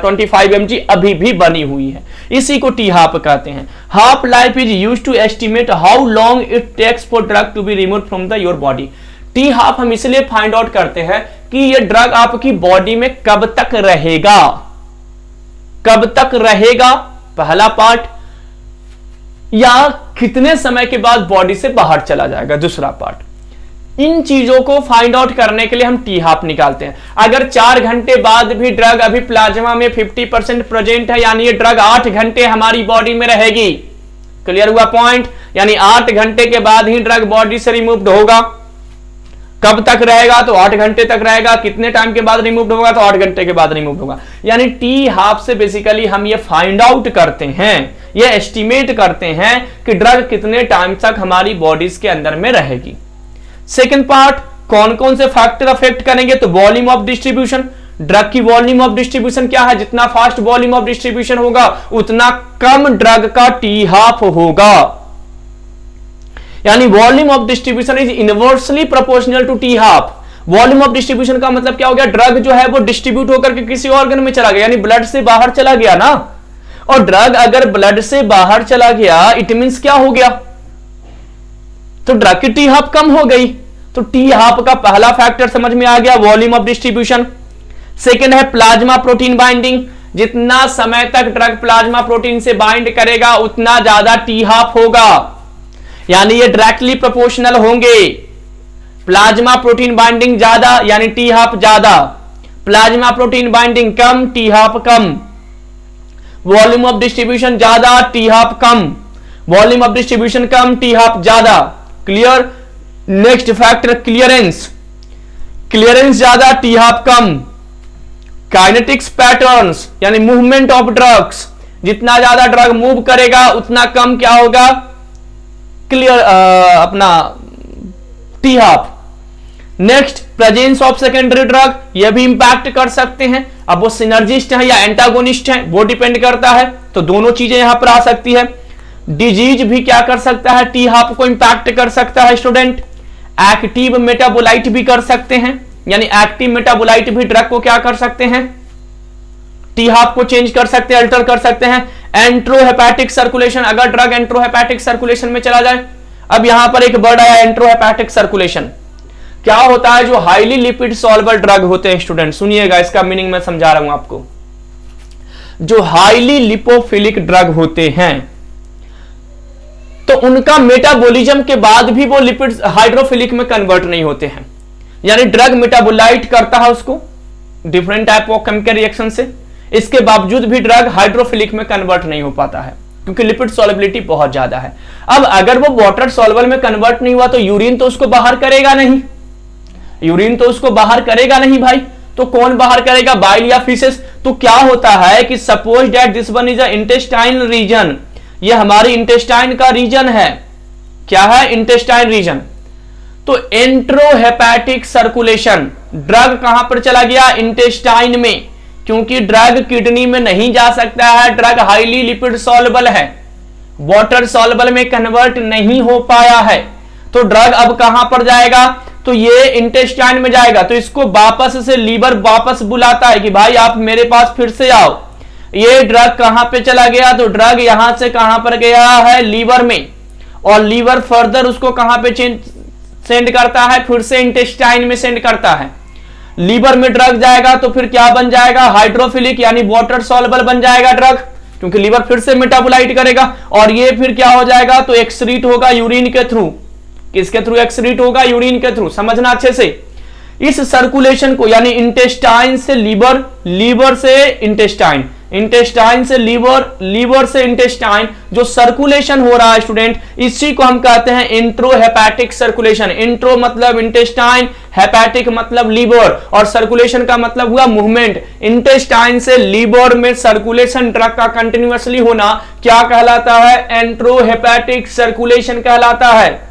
25 mg अभी भी बनी हुई है। इसी को टी हाफ कहते हैं। Half life is used to estimate how long it takes for drug to be remove from the your body. T half हम इसलिए फाइंड आउट करते हैं कि ये ड्रग आपकी बॉडी में कब तक रहेगा, कब तक रहेगा पहला पार्ट, या कितने समय के बाद बॉडी से बाहर चला जाएगा दूसरा पार्ट। इन चीजों को फाइंड आउट करने के लिए हम टी हाफ निकालते हैं। अगर 4 घंटे बाद भी ड्रग अभी प्लाज्मा में 50% प्रेजेंट है, यानी ये ड्रग 8 घंटे हमारी बॉडी में रहेगी। क्लियर हुआ पॉइंट? यानी 8 घंटे के बाद ही ड्रग बॉडी से रिमूव्ड होगा। कब तक रहेगा? तो 8 घंटे तक रहेगा। कितने टाइम के बाद रिमूव्ड होगा? तो 8 घंटे के बाद रिमूव्ड होगा। यानी टी हाफ से बेसिकली हम ये फाइंड आउट करते हैं, ये एस्टिमेट करते हैं कि ड्रग कितने टाइम तक हमारी बॉडीज के अंदर में रहेगी। सेकेंड पार्ट, कौन कौन से फैक्टर अफेक्ट करेंगे? तो वॉल्यूम ऑफ डिस्ट्रीब्यूशन, ड्रग की वॉल्यूम ऑफ डिस्ट्रीब्यूशन क्या है? जितना फास्ट वॉल्यूम ऑफ डिस्ट्रीब्यूशन होगा उतना कम ड्रग का टी हाफ होगा। यानी volume of distribution is inversely proportional to T half. Volume of distribution का मतलब क्या हो गया? ड्रग जो है वो डिस्ट्रीब्यूट होकर के किसी ऑर्गन में चला गया, यानी ब्लड से बाहर चला गया ना। और ड्रग अगर ब्लड से बाहर चला गया इट मींस क्या हो गया? तो ड्रग की टी हाफ कम हो गई। तो टी हाफ का पहला फैक्टर समझ में आ गया, वॉल्यूम ऑफ डिस्ट्रीब्यूशन। सेकेंड है प्लाज्मा प्रोटीन बाइंडिंग, जितना समय तक ड्रग प्लाज्मा प्रोटीन से बाइंड करेगा उतना ज्यादा टी हाफ होगा, यानी ये डायरेक्टली प्रोपोर्शनल होंगे। प्लाज्मा प्रोटीन बाइंडिंग ज्यादा यानी टी हाफ ज्यादा, प्लाज्मा प्रोटीन बाइंडिंग कम, टी हाफ कम। वॉल्यूम ऑफ डिस्ट्रीब्यूशन ज्यादा, टी हाफ कम, वॉल्यूम ऑफ डिस्ट्रीब्यूशन कम, टी हाफ ज्यादा। Clear? Next factor clearance, clearance ज्यादा, टी हाफ कम। काइनेटिक्स पैटर्न्स यानी मूवमेंट ऑफ ड्रग्स, जितना ज्यादा ड्रग मूव करेगा उतना कम क्या होगा? क्लियर अपना T half. Next presence of secondary drug, यह भी इंपैक्ट कर सकते हैं। अब वो सिनर्जिस्ट है या एंटागोनिस्ट है वो डिपेंड करता है, तो दोनों चीजें यहां पर आ सकती है। डिजीज भी क्या कर सकता है? टी हाफ को इंपैक्ट कर सकता है स्टूडेंट। एक्टिव मेटाबोलाइट भी कर सकते हैं, यानी एक्टिव मेटाबोलाइट भी ड्रग को क्या कर सकते हैं? टी हाफ को चेंज कर सकते हैं, अल्टर कर सकते हैं। एंट्रोहेपैटिक सर्कुलेशन, अगर ड्रग एंट्रोहेपैटिक सर्कुलेशन में चला जाए। अब यहां पर एक वर्ड आया एंट्रोहेपैटिक सर्कुलेशन। क्या होता है? जो हाईली लिपिड सॉल्युबल ड्रग होते हैं स्टूडेंट, सुनिएगा इसका मीनिंग मैं समझा रहा हूं आपको। जो हाईली लिपोफिलिक ड्रग होते हैं तो उनका मेटाबॉलिज्म के बाद भी वो लिपिड हाइड्रोफिलिक में कन्वर्ट नहीं होते हैं, यानी ड्रग मेटाबोलाइट करता है उसको different type of chemical reaction से, इसके बावजूद भी ड्रग हाइड्रोफिलिक में कन्वर्ट नहीं हो पाता है क्योंकि लिपिड सॉल्युबिलिटी बहुत ज्यादा है। अब अगर वो वाटर सॉल्युबल में कन्वर्ट नहीं हुआ तो यूरिन तो उसको बाहर करेगा नहीं, यूरिन तो उसको बाहर करेगा नहीं भाई, तो कौन बाहर करेगा? बाइल या फीसेस। तो क्या होता है कि suppose that this one is a intestinal region, ये हमारी इंटेस्टाइन का रीजन है। क्या है? Intestine region. तो एंट्रोहेपैटिक सर्कुलेशन, ड्रग कहां पर चला गया? इंटेस्टाइन में, क्योंकि ड्रग किडनी में नहीं जा सकता है, ड्रग हाईली लिपिड सॉल्युबल है, वाटर सॉल्युबल में कन्वर्ट नहीं हो पाया है। तो ड्रग अब कहां पर जाएगा? तो ये इंटेस्टाइन में जाएगा। तो इसको वापस से लीवर वापस बुलाता है कि भाई आप मेरे पास फिर से आओ। ये ड्रग कहां पे चला गया? तो ड्रग यहां से कहां पर गया है? लीवर में, और लीवर फर्दर उसको कहां पे सेंड करता है, फिर से इंटेस्टाइन में सेंड करता है। लीवर में ड्रग जाएगा तो फिर क्या बन जाएगा, हाइड्रोफिलिक यानी वाटर सॉल्युबल बन जाएगा ड्रग, क्योंकि लीवर फिर से मेटाबोलाइट करेगा। और ये फिर क्या हो जाएगा, तो एक्सक्रीट होगा यूरिन के थ्रू। किसके थ्रू एक्सक्रीट होगा, यूरिन के थ्रू। समझना अच्छे से। इस सर्कुलेशन को यानी इंटेस्टाइन से लीवर, लीवर से इंटेस्टाइन, इंटेस्टाइन से लीवर, लीवर से इंटेस्टाइन जो सर्कुलेशन हो रहा है स्टूडेंट, इसी को हम कहते हैं इंट्रोहेपैटिक सर्कुलेशन। इंट्रो मतलब इंटेस्टाइन, हेपैटिक मतलब लीवर, और सर्कुलेशन का मतलब हुआ मूवमेंट। इंटेस्टाइन से लीवर में सर्कुलेशन ड्रग का कंटिन्यूअसली होना क्या कहलाता है, एंट्रोहेपैटिक सर्कुलेशन कहलाता है।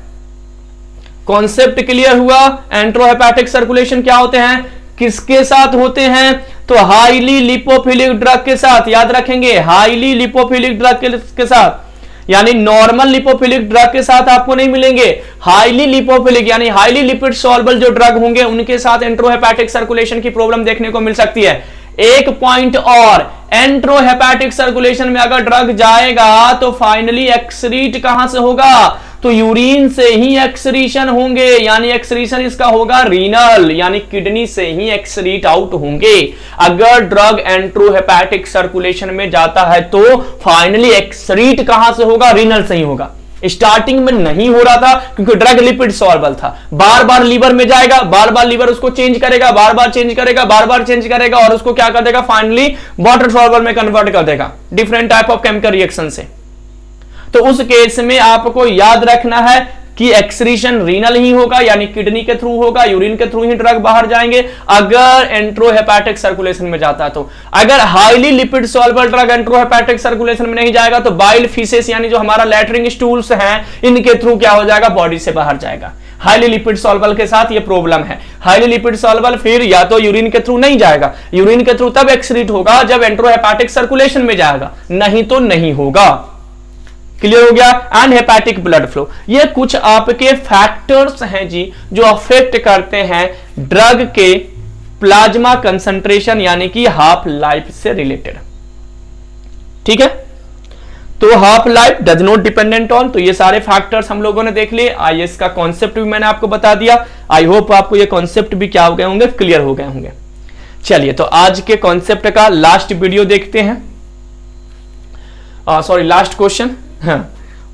कॉन्सेप्ट क्लियर हुआ। एंट्रोहेपैटिक सर्कुलेशन क्या होते हैं, किसके साथ होते हैं, तो हाईली लिपोफिलिक ड्रग के साथ। याद रखेंगे, हाईली लिपोफिलिक ड्रग के साथ, यानी नॉर्मल लिपोफिलिक ड्रग के साथ आपको नहीं मिलेंगे। हाईली लिपोफिलिक यानी हाईली लिपिड सॉल्युबल जो ड्रग होंगे उनके साथ एंट्रोहेपैटिक सर्कुलेशन की प्रॉब्लम देखने को मिल सकती है। एक पॉइंट और, एंट्रोहेपैटिक सर्कुलेशन में अगर ड्रग जाएगा तो फाइनली एक्सक्रीट कहां से होगा, तो यूरिन से ही एक्सक्रीशन होंगे, यानी एक्सक्रीशन इसका होगा रीनल, यानी किडनी से ही एक्सक्रीट आउट होंगे। अगर ड्रग एंट्रोहेपैटिक सर्कुलेशन में जाता है तो फाइनली एक्सक्रीट कहां से होगा, रीनल से ही होगा। स्टार्टिंग में नहीं हो रहा था क्योंकि ड्रग लिपिड सॉल्युबल था। बार बार लीवर में जाएगा, बार बार लीवर उसको चेंज करेगा, बार बार चेंज करेगा, बार बार चेंज करेगा, और उसको क्या कर देगा, फाइनली वाटर सॉल्युबल में कन्वर्ट कर देगा different type of chemical reaction से। तो उस केस में आपको याद रखना है कि एक्सक्रीशन रीनल ही होगा, यानी किडनी के थ्रू होगा, यूरिन के थ्रू ही ड्रग बाहर जाएंगे अगर एंट्रोहेपैटिक सर्कुलेशन में जाता है तो। अगर highly lipid soluble drug enterohepatic circulation में नहीं जाएगा तो बाइल फीसेस यानी जो हमारा लैट्रिन स्टूल्स हैं इनके थ्रू क्या हो जाएगा, बॉडी से बाहर जाएगा। हाईली लिपिड सॉल्युबल के साथ ये प्रॉब्लम है। हाईली लिपिड सॉल्युबल फिर या तो यूरिन के थ्रू नहीं जाएगा, यूरिन के थ्रू तब एक्सक्रीट होगा जब एंट्रोहेपैटिक सर्कुलेशन में जाएगा, नहीं तो नहीं होगा। क्लियर हो गया। एंड हेपैटिक ब्लड फ्लो, ये कुछ आपके फैक्टर्स हैं जी जो अफेक्ट करते हैं ड्रग के प्लाज्मा कंसंट्रेशन यानी कि हाफ लाइफ से रिलेटेड। ठीक है, तो half life does not dependent on, तो ये सारे फैक्टर्स हम लोगों ने देख लिए। आईएस का कॉन्सेप्ट भी मैंने आपको बता दिया। आई होप आपको ये कॉन्सेप्ट भी क्या हो गए होंगे, क्लियर हो गए होंगे। चलिए तो आज के कॉन्सेप्ट का लास्ट वीडियो देखते हैं, sorry last question.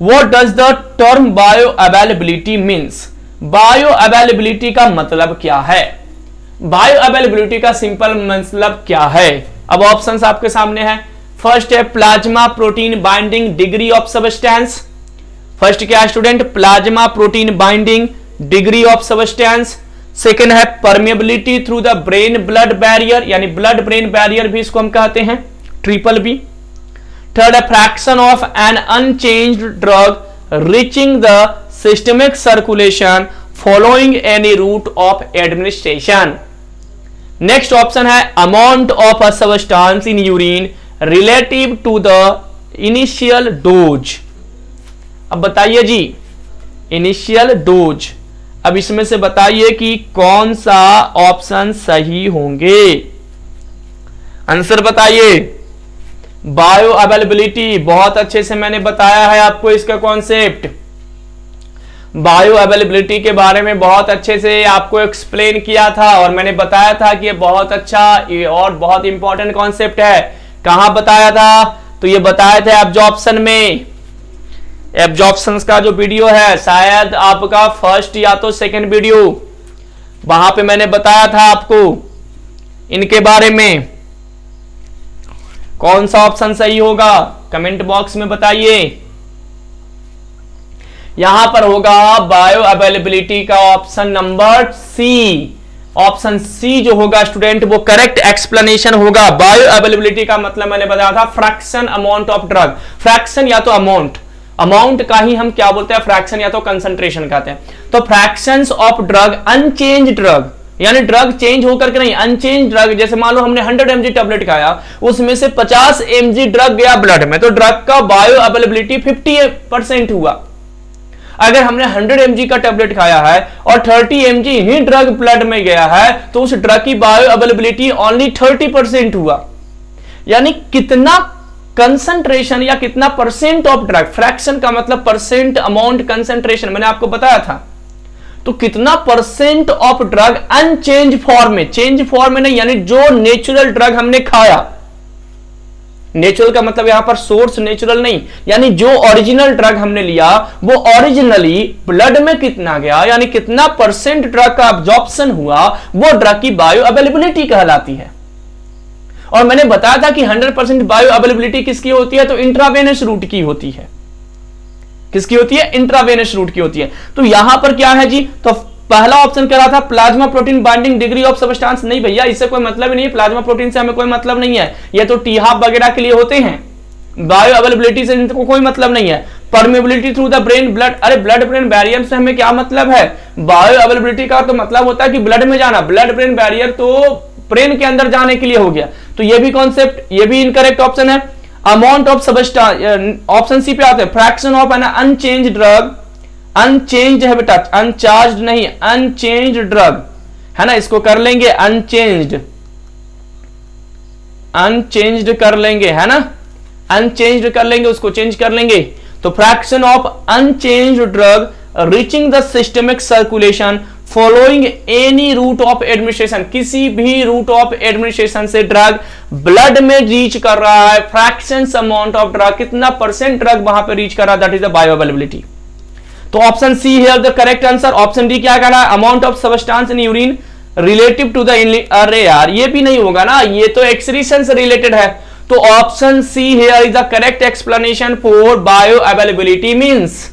What does the term bioavailability means? Bioavailability का मतलब क्या है, बायोअवेलेबिलिटी का सिंपल मतलब क्या है। अब ऑप्शंस आपके सामने है। फर्स्ट है plasma protein binding degree of substance. First क्या है student, plasma protein binding degree of substance. Second है permeability through the brain blood barrier, यानी ब्लड ब्रेन बैरियर भी इसको हम कहते हैं, triple B. Third, a fraction of an unchanged drug reaching the systemic circulation following any route of administration. Next option है amount of a substance in urine relative to the initial dose. अब बताइए जी initial dose, अब इसमें से बताइए कि कौन सा ऑप्शन सही होंगे, आंसर बताइए। बायो अवेलेबिलिटी बहुत अच्छे से मैंने बताया है आपको इसका कॉन्सेप्ट, बायो अवेलेबिलिटी के बारे में बहुत अच्छे से आपको एक्सप्लेन किया था और मैंने बताया था कि ये बहुत अच्छा और बहुत इंपॉर्टेंट कॉन्सेप्ट है। कहां बताया था, तो ये बताया था एब्जॉर्प्शन में। एब्जॉर्प्शन का जो वीडियो है शायद आपका फर्स्ट या तो सेकंड वीडियो, वहां पे मैंने बताया था आपको इनके बारे में। कौन सा ऑप्शन सही होगा कमेंट बॉक्स में बताइए। यहां पर होगा बायो अवेलेबिलिटी का option number C. Option C जो होगा स्टूडेंट वो करेक्ट एक्सप्लेनेशन होगा। बायो अवेलेबिलिटी का मतलब मैंने बताया था fraction amount of drug, fraction या तो अमाउंट, अमाउंट का ही हम क्या बोलते हैं फ्रैक्शन या तो कंसंट्रेशन कहते हैं। तो fractions of drug unchange drug, यानी ड्रग चेंज होकर के नहीं, अनचेंज ड्रग। जैसे मान लो हमने 100 mg टेबलेट खाया, उसमें से 50 mg ड्रग गया ब्लड में, तो ड्रग का बायो अवेलेबिलिटी 50% हुआ। अगर हमने 100 mg का टेबलेट खाया है और 30 mg ही ड्रग ब्लड में गया है तो उस ड्रग की बायो अवेलेबिलिटी ओनली 30% हुआ। यानी कितना कंसंट्रेशन या कितना परसेंट ऑफ ड्रग, फ्रैक्शन का मतलब परसेंट अमाउंट कंसंट्रेशन, मैंने आपको बताया था तो कितना percent of drug unchange form में, चेंज फॉर्म में नहीं, यानी जो नेचुरल ड्रग हमने खाया, नेचुरल का मतलब यहां पर सोर्स नेचुरल नहीं, यानी जो ओरिजिनल ड्रग हमने लिया वो ओरिजिनली ब्लड में कितना गया, यानी कितना परसेंट ड्रग का अब्जॉर्प्शन हुआ, वो ड्रग की बायो अवेलेबिलिटी कहलाती है। और मैंने बताया था कि 100% बायो अवेलेबिलिटी किसकी होती है, तो इंट्रावेनस रूट की होती है। किसकी होती है? इंट्रावेनस रूट की होती है। तो यहां पर क्या है जी, तो पहला ऑप्शन कह रहा था plasma protein binding degree of substance. नहीं भैया, इससे कोई मतलब ही नहीं है, प्लाज्मा प्रोटीन से हमें कोई मतलब नहीं है, ये तो टी हाफ वगैरह के लिए होते हैं, बायो अवेलेबिलिटी से इनको कोई मतलब नहीं है। Permeability through the brain blood, अरे ब्लड ब्रेन बैरियर से हमें क्या मतलब है? बायो अवेलेबिलिटी का तो मतलब होता है कि ब्लड में जाना, ब्लड ब्रेन बैरियर तो ब्रेन के अंदर जाने के लिए हो गया, तो ये भी कॉन्सेप्ट, ये भी इनकरेक्ट ऑप्शन है। Amount of substance, option C पे आते हैं, fraction of an unchange drug, unchanged है बेटा, अनचार्ज नहीं, अनचेंज्ड ड्रग है ना, इसको कर लेंगे अनचेंज्ड, अनचेंज्ड कर लेंगे, है ना, अनचेंज्ड कर लेंगे, उसको चेंज कर लेंगे। तो fraction of unchanged drug reaching the systemic circulation following any route of administration, किसी भी रूट ऑफ एडमिनिस्ट्रेशन से ड्रग ब्लड में रीच कर रहा है, फ्रैक्शन अमाउंट ऑफ ड्रग, कितना परसेंट ड्रग वहां पे रीच कर रहा है, that is the bioavailability. तो option C here the correct answer. Option D क्या कह रहा है? Amount of substance in urine relative to the, अरे यार ये भी नहीं होगा ना, ये तो एक्सक्रीशन से रिलेटेड है। तो option C here is the correct explanation for bio availability means.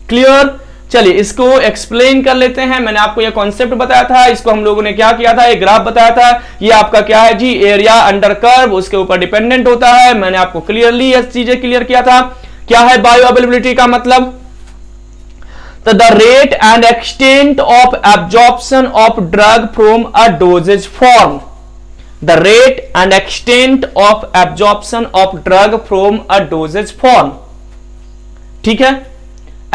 Clear? चलिए इसको एक्सप्लेन कर लेते हैं। मैंने आपको यह कॉन्सेप्ट बताया था, इसको हम लोगों ने क्या किया था, एक ग्राफ बताया था, ये आपका क्या है जी, एरिया अंडर कर्व, उसके ऊपर डिपेंडेंट होता है। मैंने आपको क्लियरली ये चीजें क्लियर किया था। क्या है बायो अवेलेबिलिटी का मतलब? तो the rate and extent of absorption of drug from a doses form, the rate and extent of absorption of drug from a doses form, ठीक है,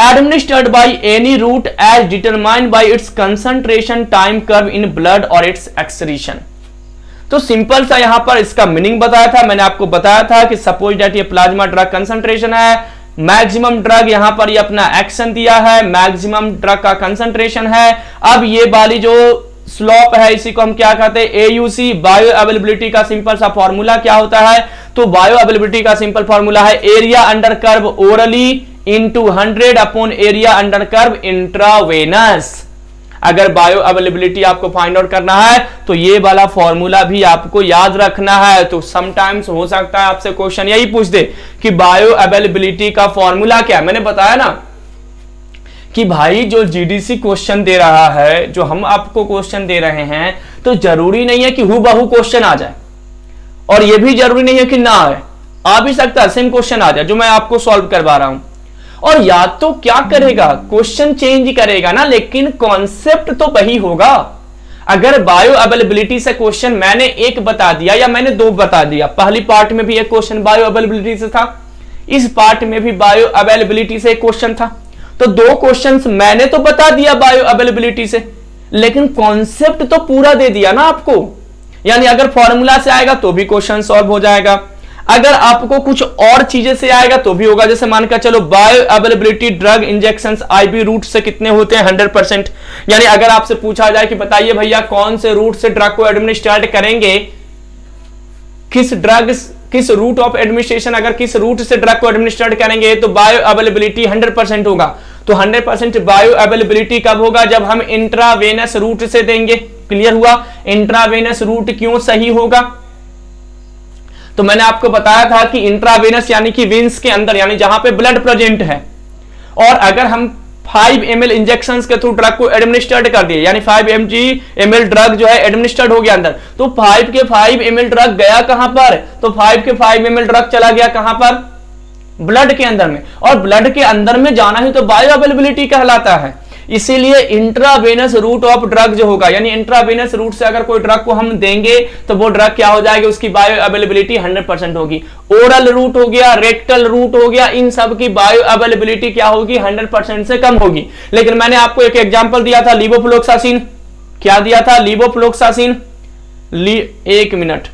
administered by any route as determined by its concentration time curve in blood or its excretion। तो सिंपल सा यहां पर इसका मीनिंग बताया था। मैंने आपको बताया था कि सपोज दैट ये प्लाज्मा ड्रग कंसंट्रेशन है, मैक्सिमम ड्रग यहां पर ये अपना एक्शन दिया है, मैक्सिमम ड्रग का कंसंट्रेशन है। अब ये वाली जो स्लोप है इसी को हम क्या कहते हैं? एयूसी। बायो अवेलेबिलिटी का सिंपल सा फॉर्मूला क्या होता है? तो बायो अवेलेबिलिटी का सिंपल फॉर्मूला है area under curve orally into 100 upon area under curve intravenous. अगर बायो अवेलेबिलिटी आपको फाइंड आउट करना है तो ये वाला फॉर्मूला भी आपको याद रखना है। तो समटाइम्स हो सकता है आपसे क्वेश्चन यही पूछ दे कि बायो अवेलेबिलिटी का फॉर्मूला क्या है। मैंने बताया ना कि भाई जो जीडीसी क्वेश्चन दे रहा है, जो हम आपको क्वेश्चन दे रहे हैं, तो जरूरी नहीं है कि हूबहू क्वेश्चन आ जाए, और यह भी जरूरी नहीं है कि ना आए, आ भी सकता है सेम क्वेश्चन आ जाए जो मैं आपको सॉल्व करवा रहा हूं। और या तो क्या करेगा, क्वेश्चन चेंज करेगा ना, लेकिन कॉन्सेप्ट तो वही होगा। अगर बायो अवेलेबिलिटी से क्वेश्चन मैंने एक बता दिया या मैंने दो बता दिया, पहली पार्ट में भी एक क्वेश्चन बायो अवेलेबिलिटी से था, इस पार्ट में भी बायो अवेलेबिलिटी से एक क्वेश्चन था, तो दो क्वेश्चंस मैंने तो बता दिया बायो अवेलेबिलिटी से, लेकिन कॉन्सेप्ट तो पूरा दे दिया ना आपको। यानी अगर फॉर्मूला से आएगा तो भी क्वेश्चन सॉल्व हो जाएगा, अगर आपको कुछ और चीजें से आएगा तो भी होगा। जैसे मानकर चलो bio availability drug injections IV route से कितने होते हैं? 100%। यानी अगर आपसे पूछा जाए कि बताइए भैया कौन से रूट से ड्रग को एडमिनिस्ट्रेट करेंगे, किस रूट ऑफ एडमिनिस्ट्रेशन, अगर किस रूट से ड्रग को एडमिनिस्ट्रेट करेंगे तो बायो अवेलेबिलिटी 100% होगा। तो 100% बायो अवेलेबिलिटी कब होगा? जब हम इंट्रावेनस रूट से देंगे। क्लियर हुआ? इंट्रावेनस रूट क्यों सही होगा? तो मैंने आपको बताया था कि इंट्रावेनस यानी कि वेन्स के अंदर, यानी जहां पे ब्लड प्रेजेंट है, और अगर हम 5 ml इंजेक्शन के थ्रू ड्रग को एडमिनिस्ट्रेट कर दिए, यानी 5 ml ड्रग जो है एडमिनिस्ट्रेट हो गया अंदर, तो 5 के 5 ml ड्रग गया कहां पर? तो 5 के 5 ml ड्रग चला गया कहां पर? ब्लड के अंदर में, और ब्लड के अंदर में जाना ही तो बायो अवेलेबिलिटी कहलाता है। इसीलिए इंट्रावेनस रूट ऑफ ड्रग जो होगा, यानी इंट्रावेनस रूट से अगर कोई ड्रग को हम देंगे तो वो ड्रग क्या हो जाएगी? उसकी बायो अवेलेबिलिटी 100% होगी। ओरल रूट हो गया, रेक्टल रूट हो गया, इन सब की बायो अवेलेबिलिटी क्या होगी? 100% से कम होगी। लेकिन मैंने आपको एक एग्जांपल दिया था, लीवोफ्लोक्सासिन। क्या दिया था? लीवोफ्लोक्सासिन। एक मिनट,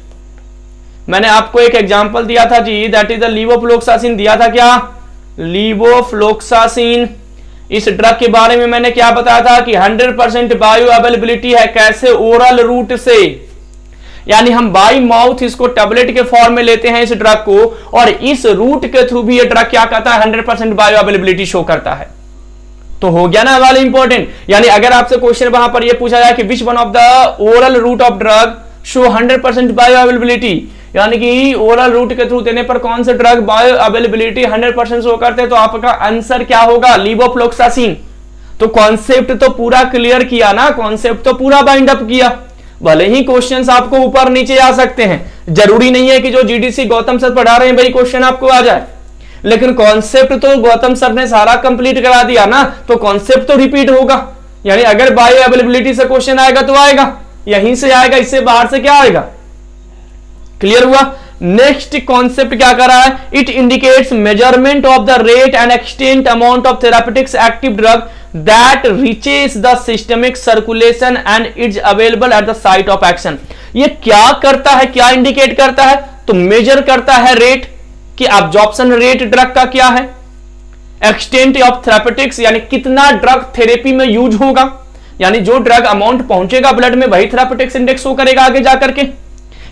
मैंने आपको एक एग्जांपल दिया था जी, दैट इज द लीवोफ्लोक्सासिन दिया था। क्या? लीवोफ्लोक्सासिन इस ड्रग के बारे में मैंने क्या बताया था कि 100% बायो अवेलेबिलिटी है। कैसे? ओरल रूट से, यानी हम बाई माउथ इसको टैबलेट के फॉर्म में लेते हैं इस ड्रग को, और इस रूट के थ्रू भी ये ड्रग क्या करता है? 100% बायो अवेलेबिलिटी शो करता है। तो हो गया ना वाले इंपॉर्टेंट। यानी अगर आपसे क्वेश्चन वहां पर ये पूछा जाए कि which one of the oral route of drug show 100% bio availability, यानी कि ओरल रूट के थ्रू देने पर कौन से ड्रग बायो अवेलेबिलिटी 100% शो करते हैं, तो आपका आंसर क्या होगा? लीवोफ्लोक्सासिन। तो कॉन्सेप्ट तो पूरा क्लियर किया ना, कॉन्सेप्ट तो पूरा बाइंड अप किया। भले ही क्वेश्चंस आपको ऊपर नीचे आ सकते हैं, जरूरी नहीं है कि जो जीडीसी गौतम सर पढ़ा रहे हैं वही क्वेश्चन आपको आ जाए, लेकिन कॉन्सेप्ट तो गौतम सर ने सारा कंप्लीट करा दिया ना, तो कॉन्सेप्ट तो रिपीट होगा। यानी अगर बायो अवेलेबिलिटी से क्वेश्चन आएगा तो आएगा, यहीं से आएगा, इससे बाहर से क्या आएगा? क्लियर हुआ? नेक्स्ट कॉन्सेप्ट क्या कर रहा है? It indicates measurement of the rate and extent amount of therapeutics active drug that reaches the systemic circulation and it's available at the site of action. ये क्या करता है? क्या इंडिकेट करता है? तो मेजर करता है रेट कि अब्जॉर्प्शन रेट ड्रग का क्या है, एक्सटेंट ऑफ थेरापेटिक्स यानी कितना ड्रग थेरेपी में यूज होगा, यानी जो ड्रग अमाउंट पहुंचेगा ब्लड में वही थेरापेटिक्स इंडेक्स शो करेगा आगे जाकर के,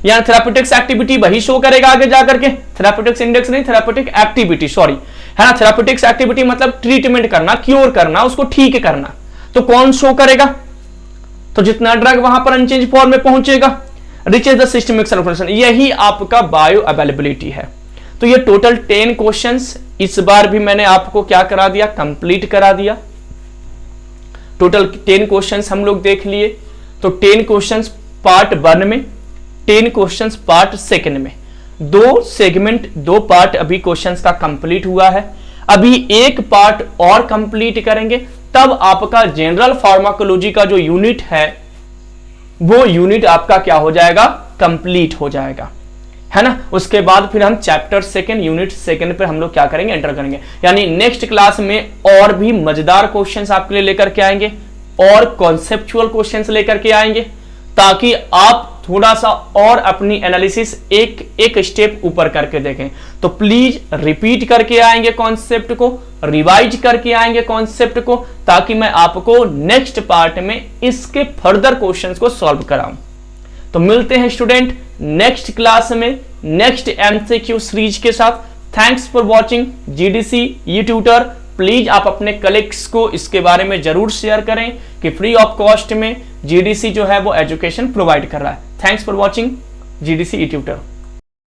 या थेरापेटिक्स एक्टिविटी वही शो करेगा आगे जाकर के। थेरापेटिक्स इंडेक्स नहीं, थेरापेटिक एक्टिविटी, सॉरी, है ना। थेरापेटिक्स एक्टिविटी मतलब ट्रीटमेंट करना, क्योर करना, उसको ठीक करना। तो कौन शो करेगा? तो जितना ड्रग वहां पर अनचेंज फॉर्म में पहुंचेगा, रिचेज द सिस्टमिक सर्कुलेशन, यही आपका बायो अवेलेबिलिटी है। तो ये टोटल 10 क्वेश्चंस इस बार भी मैंने आपको क्या करा दिया? कंप्लीट करा दिया। टोटल 10 क्वेश्चंस हम लोग देख लिए। तो 10 क्वेश्चंस पार्ट 1 में, 10 क्वेश्चंस पार्ट 2 में, 2 सेगमेंट, 2 पार्ट अभी क्वेश्चंस का कंप्लीट हुआ है। अभी एक पार्ट और कंप्लीट करेंगे, तब आपका जनरल फार्माकोलॉजी का जो यूनिट है वो यूनिट आपका क्या हो जाएगा? कंप्लीट हो जाएगा, है ना। उसके बाद फिर हम चैप्टर 2 यूनिट 2 पे हम लोग क्या करेंगे? एंटर करेंगे। यानी नेक्स्ट क्लास में और भी मजेदार क्वेश्चंस आपके लिए लेकर के आएंगे और कॉन्सेप्चुअल क्वेश्चंस लेकर के आएंगे, ताकि आप थोड़ा सा और अपनी एनालिसिस एक स्टेप ऊपर करके देखें। तो प्लीज रिपीट करके आएंगे कॉन्सेप्ट को, रिवाइज करके आएंगे कॉन्सेप्ट को, ताकि मैं आपको नेक्स्ट पार्ट में इसके फर्दर क्वेश्चंस को सॉल्व कराऊं। तो मिलते हैं स्टूडेंट नेक्स्ट क्लास में, नेक्स्ट एमसीक्यू सीरीज के साथ। Thanks for watching GDC E tutor. Please आप अपने कलीग्स को इसके बारे में जरूर शेयर करें कि फ्री ऑफ कॉस्ट में जीडीसी जो है वो एजुकेशन प्रोवाइड कर रहा है। Thanks for watching GDC E tutor.